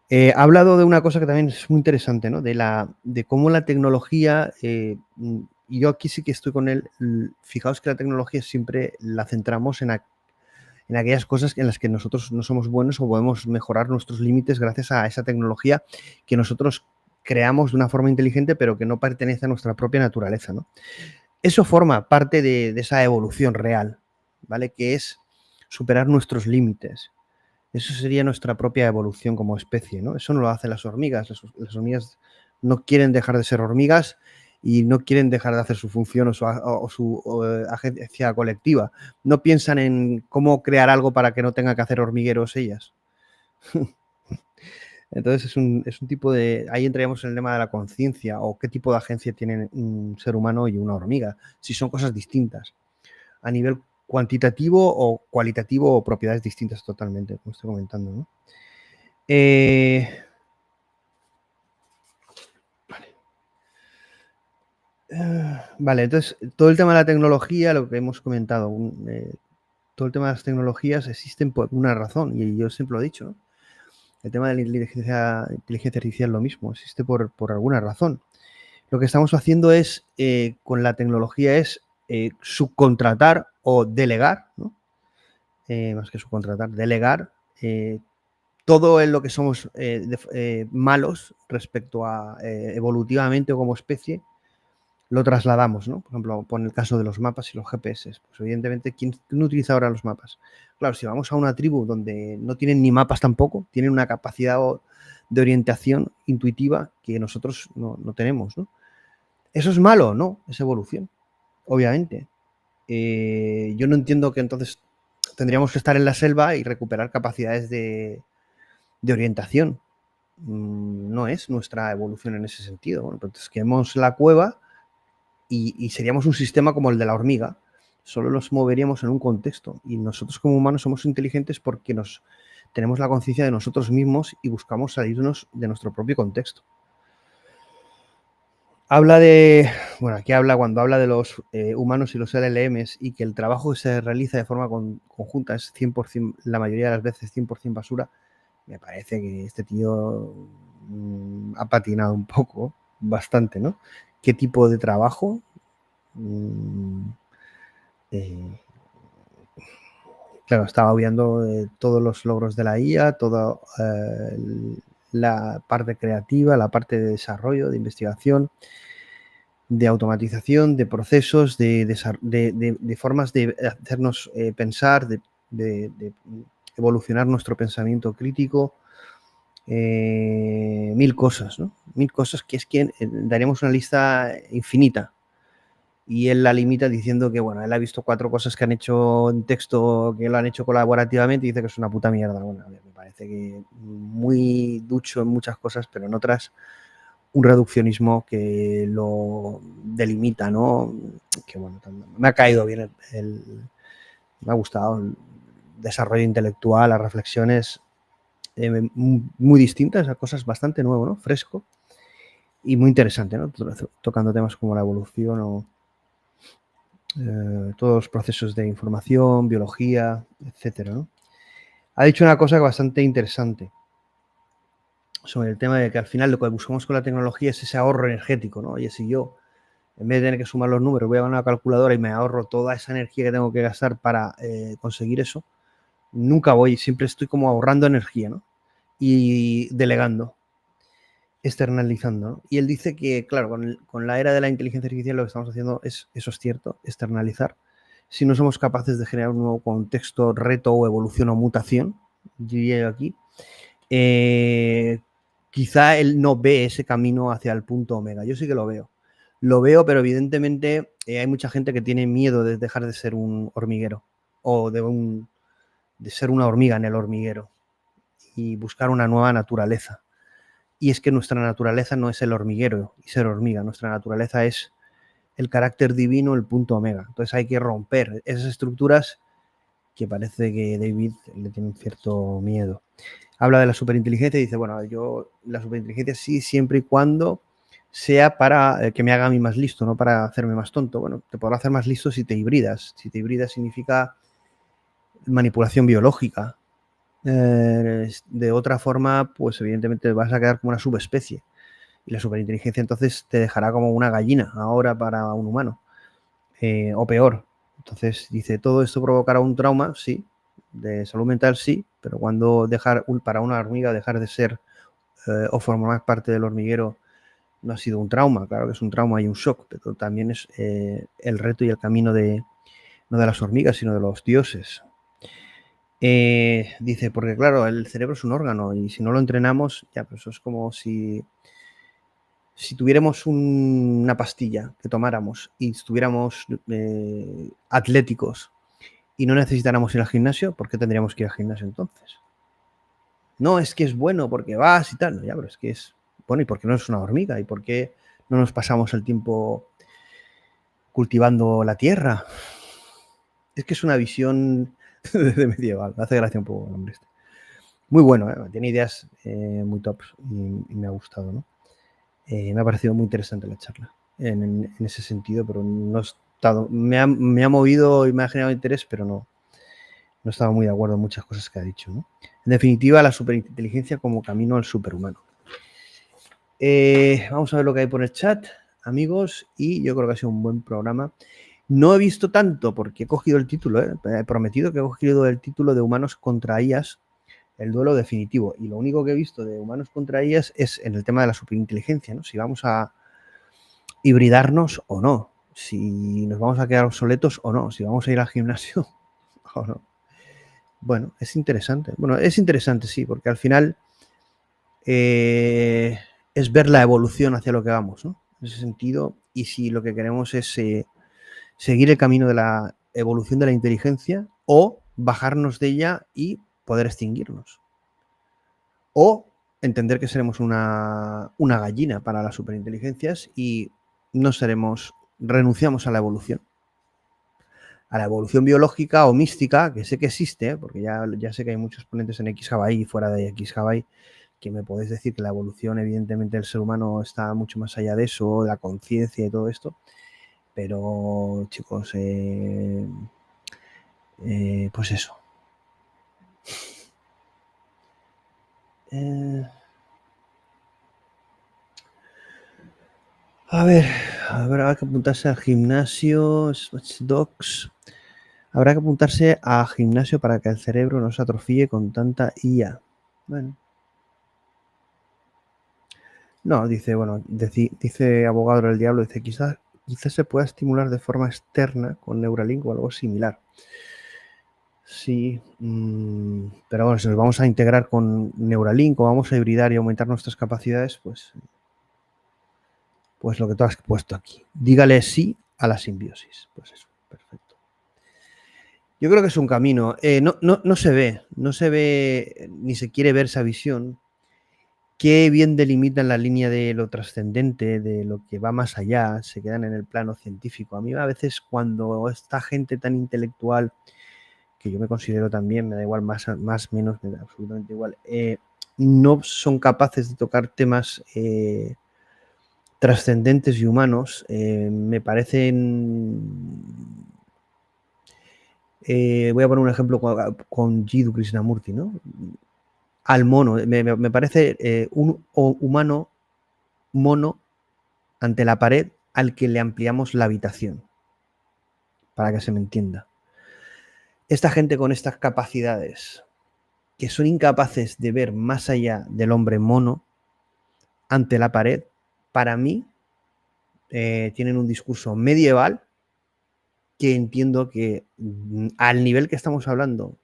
Ha hablado de una cosa que también es muy interesante, ¿no? De cómo la tecnología, y yo aquí sí que estoy con él, fijaos que la tecnología siempre la centramos en aquellas cosas en las que nosotros no somos buenos o podemos mejorar nuestros límites gracias a esa tecnología que nosotros creamos de una forma inteligente, pero que no pertenece a nuestra propia naturaleza, ¿no? Eso forma parte de esa evolución real, ¿vale? Que es superar nuestros límites. Eso sería nuestra propia evolución como especie, ¿no? Eso no lo hacen las hormigas. Las hormigas no quieren dejar de ser hormigas y no quieren dejar de hacer su función o su agencia colectiva. No piensan en cómo crear algo para que no tenga que hacer hormigueros ellas. Entonces es un tipo de... Ahí entraríamos en el tema de la conciencia o qué tipo de agencia tiene un ser humano y una hormiga, si son cosas distintas. A nivel cuantitativo o cualitativo o propiedades distintas totalmente, como estoy comentando, ¿no? Vale, entonces todo el tema de la tecnología, lo que hemos comentado, todo el tema de las tecnologías existen por una razón, y yo siempre lo he dicho, ¿no? El tema de la inteligencia artificial lo mismo, existe por alguna razón. Lo que estamos haciendo es, con la tecnología, es subcontratar o delegar, ¿no? Más que subcontratar, delegar todo en lo que somos malos respecto a evolutivamente o como especie, lo trasladamos, ¿no? Por ejemplo, pon el caso de los mapas y los GPS. Pues evidentemente, ¿quién utiliza ahora los mapas? Claro, si vamos a una tribu donde no tienen ni mapas tampoco, tienen una capacidad de orientación intuitiva que nosotros no tenemos, ¿no? ¿Eso es malo? No, es evolución, obviamente. Yo no entiendo que entonces tendríamos que estar en la selva y recuperar capacidades de orientación. No es nuestra evolución en ese sentido. Bueno, entonces quememos la cueva y seríamos un sistema como el de la hormiga. Solo nos moveríamos en un contexto. Y nosotros como humanos somos inteligentes porque tenemos la conciencia de nosotros mismos y buscamos salirnos de nuestro propio contexto. Habla de, bueno, aquí cuando habla de los humanos y los LLMs y que el trabajo que se realiza de forma conjunta es 100%, la mayoría de las veces 100% basura, me parece que este tío ha patinado un poco, bastante, ¿no? ¿Qué tipo de trabajo? Claro, estaba obviando todos los logros de la IA, toda la parte creativa, la parte de desarrollo, de investigación, de automatización, de procesos, de formas de hacernos pensar, de evolucionar nuestro pensamiento crítico, mil cosas, ¿no? Mil cosas que es que daríamos una lista infinita. Y él la limita diciendo que, bueno, él ha visto 4 cosas que han hecho en texto, que lo han hecho colaborativamente y dice que es una puta mierda. Bueno, a ver, me parece que muy ducho en muchas cosas, pero en otras un reduccionismo que lo delimita, ¿no? Que bueno, me ha caído bien me ha gustado el desarrollo intelectual, las reflexiones muy distintas, a cosas bastante nuevo, ¿no? Fresco y muy interesante, ¿no? Tocando temas como la evolución o todos los procesos de información, biología, etcétera, ¿no? Ha dicho una cosa bastante interesante sobre el tema de que al final lo que buscamos con la tecnología es ese ahorro energético, ¿no? Oye, si yo en vez de tener que sumar los números voy a una calculadora y me ahorro toda esa energía que tengo que gastar para conseguir eso, nunca siempre estoy como ahorrando energía, ¿no? Y delegando, externalizando, ¿no? Y él dice que, claro, con la era de la inteligencia artificial lo que estamos haciendo eso es cierto, externalizar. Si no somos capaces de generar un nuevo contexto, reto o evolución o mutación, diría yo aquí, quizá él no ve ese camino hacia el punto omega. Yo sí que lo veo. Lo veo, pero evidentemente hay mucha gente que tiene miedo de dejar de ser un hormiguero o de ser una hormiga en el hormiguero y buscar una nueva naturaleza. Y es que nuestra naturaleza no es el hormiguero y ser hormiga. Nuestra naturaleza es el carácter divino, el punto omega. Entonces hay que romper esas estructuras que parece que David le tiene un cierto miedo. Habla de la superinteligencia y dice, bueno, la superinteligencia sí, siempre y cuando sea para que me haga a mí más listo, no para hacerme más tonto. Bueno, te podrá hacer más listo si te hibridas. Si te hibridas significa manipulación biológica. De otra forma, pues evidentemente vas a quedar como una subespecie. Y la superinteligencia entonces te dejará como una gallina ahora para un humano. O peor. Entonces dice, todo esto provocará un trauma, sí, de salud mental, sí, pero cuando para una hormiga dejar de ser o formar parte del hormiguero no ha sido un trauma, claro que es un trauma y un shock, pero también es el reto y el camino no de las hormigas, sino de los dioses. Dice, porque claro, el cerebro es un órgano y si no lo entrenamos, ya, pues eso es como si tuviéramos una pastilla que tomáramos y estuviéramos atléticos y no necesitáramos ir al gimnasio, ¿por qué tendríamos que ir al gimnasio entonces? No, es que es bueno porque vas y tal. No, ya, pero es que es bueno, ¿y por qué no es una hormiga? ¿Y por qué no nos pasamos el tiempo cultivando la tierra? Es que es una visión de medieval. Me hace gracia un poco el hombre este. Muy bueno, tiene ideas muy tops y me ha gustado, ¿no? Me ha parecido muy interesante la charla en ese sentido, pero no he estado, me ha movido y me ha generado interés, pero no he estado muy de acuerdo en muchas cosas que ha dicho, ¿no? En definitiva, la superinteligencia como camino al superhumano. Vamos a ver lo que hay por el chat, amigos, y yo creo que ha sido un buen programa. No he visto tanto porque he cogido el título, he prometido que he cogido el título de Humanos contra IAs, el duelo definitivo, y lo único que he visto de humanos contra IAs es en el tema de la superinteligencia, ¿no? Si vamos a hibridarnos o no, si nos vamos a quedar obsoletos o no, si vamos a ir al gimnasio o no. Bueno, es interesante. Bueno, es interesante, sí, porque al final es ver la evolución hacia lo que vamos, ¿no? En ese sentido, y si lo que queremos es seguir el camino de la evolución de la inteligencia o bajarnos de ella y poder extinguirnos. O entender que seremos una gallina para las superinteligencias y no seremos, renunciamos a la evolución biológica o mística, que sé que existe, porque ya sé que hay muchos ponentes en xHUB.AI y fuera de xHUB.AI que me podéis decir que la evolución, evidentemente, del ser humano está mucho más allá de eso, de la conciencia y todo esto. Pero, chicos, pues eso. A ver, habrá que apuntarse al gimnasio, docs. Habrá que apuntarse a gimnasio para que el cerebro no se atrofie con tanta IA. Bueno. No, dice, bueno, dice abogado del diablo, dice, quizás se pueda estimular de forma externa con Neuralink o algo similar. Sí, pero bueno, si nos vamos a integrar con Neuralink o vamos a hibridar y aumentar nuestras capacidades, pues lo que tú has puesto aquí. Dígale sí a la simbiosis. Pues eso, perfecto. Yo creo que es un camino. No se ve, ni se quiere ver esa visión. Qué bien delimitan la línea de lo trascendente, de lo que va más allá, se quedan en el plano científico. A mí a veces cuando esta gente tan intelectual, que yo me considero también, me da igual más, menos, me da absolutamente igual, no son capaces de tocar temas trascendentes y humanos, me parecen... voy a poner un ejemplo con Jiddu Krishnamurti, ¿no? Al mono, me parece un humano mono ante la pared al que le ampliamos la habitación, para que se me entienda. Esta gente con estas capacidades, que son incapaces de ver más allá del hombre mono ante la pared, para mí tienen un discurso medieval que entiendo que al nivel que estamos hablando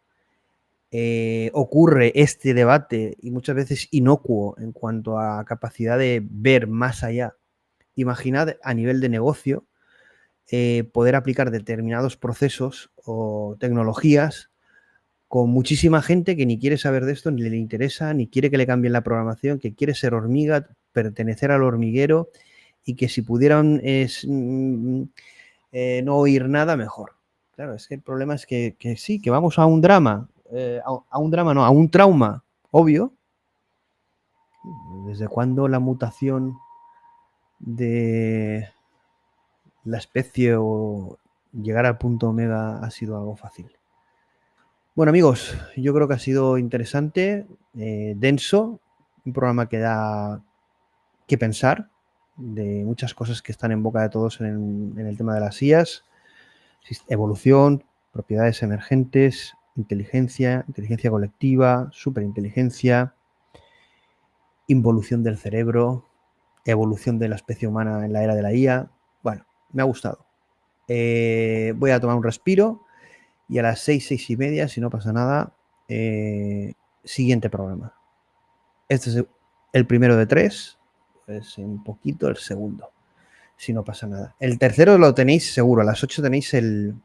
ocurre este debate y muchas veces inocuo en cuanto a capacidad de ver más allá. Imaginad a nivel de negocio poder aplicar determinados procesos o tecnologías con muchísima gente que ni quiere saber de esto, ni le interesa, ni quiere que le cambien la programación, que quiere ser hormiga, pertenecer al hormiguero y que si pudieran no oír nada, mejor. Claro, es que el problema es que sí, que vamos a un drama, a un trauma, obvio. ¿Desde cuándo la mutación de la especie o llegar al punto omega ha sido algo fácil? Bueno, amigos, yo creo que ha sido interesante, denso, un programa que da que pensar de muchas cosas que están en boca de todos en el tema de las IAs, evolución, propiedades emergentes, inteligencia colectiva, superinteligencia, involución del cerebro, evolución de la especie humana en la era de la IA. Bueno, me ha gustado. Voy a tomar un respiro y a las 6:30, si no pasa nada, siguiente programa. Este es el primero de 3, pues un poquito el segundo, si no pasa nada. El tercero lo tenéis seguro, a las 8 tenéis el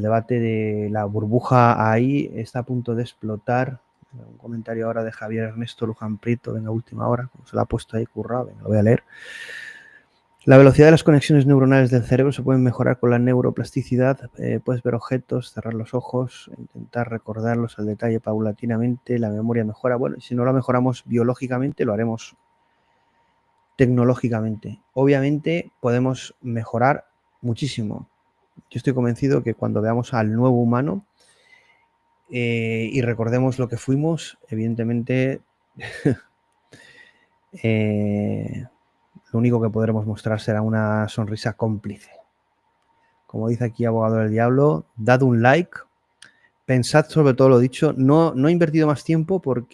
debate de la burbuja ahí, está a punto de explotar. Un comentario ahora de Javier Ernesto Luján Prieto, venga, última hora, como se lo ha puesto ahí currado, venga, lo voy a leer. La velocidad de las conexiones neuronales del cerebro se puede mejorar con la neuroplasticidad. Puedes ver objetos, cerrar los ojos, intentar recordarlos al detalle paulatinamente, la memoria mejora. Bueno, si no la mejoramos biológicamente, lo haremos tecnológicamente. Obviamente podemos mejorar muchísimo. Yo estoy convencido que cuando veamos al nuevo humano y recordemos lo que fuimos, evidentemente lo único que podremos mostrar será una sonrisa cómplice. Como dice aquí abogado del diablo, dad un like, pensad sobre todo lo dicho. No he invertido más tiempo pero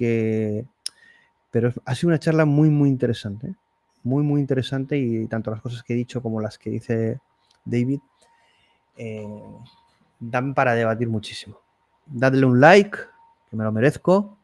ha sido una charla muy, muy interesante. Muy, muy interesante y tanto las cosas que he dicho como las que dice David dan para debatir muchísimo. Dadle un like, que me lo merezco.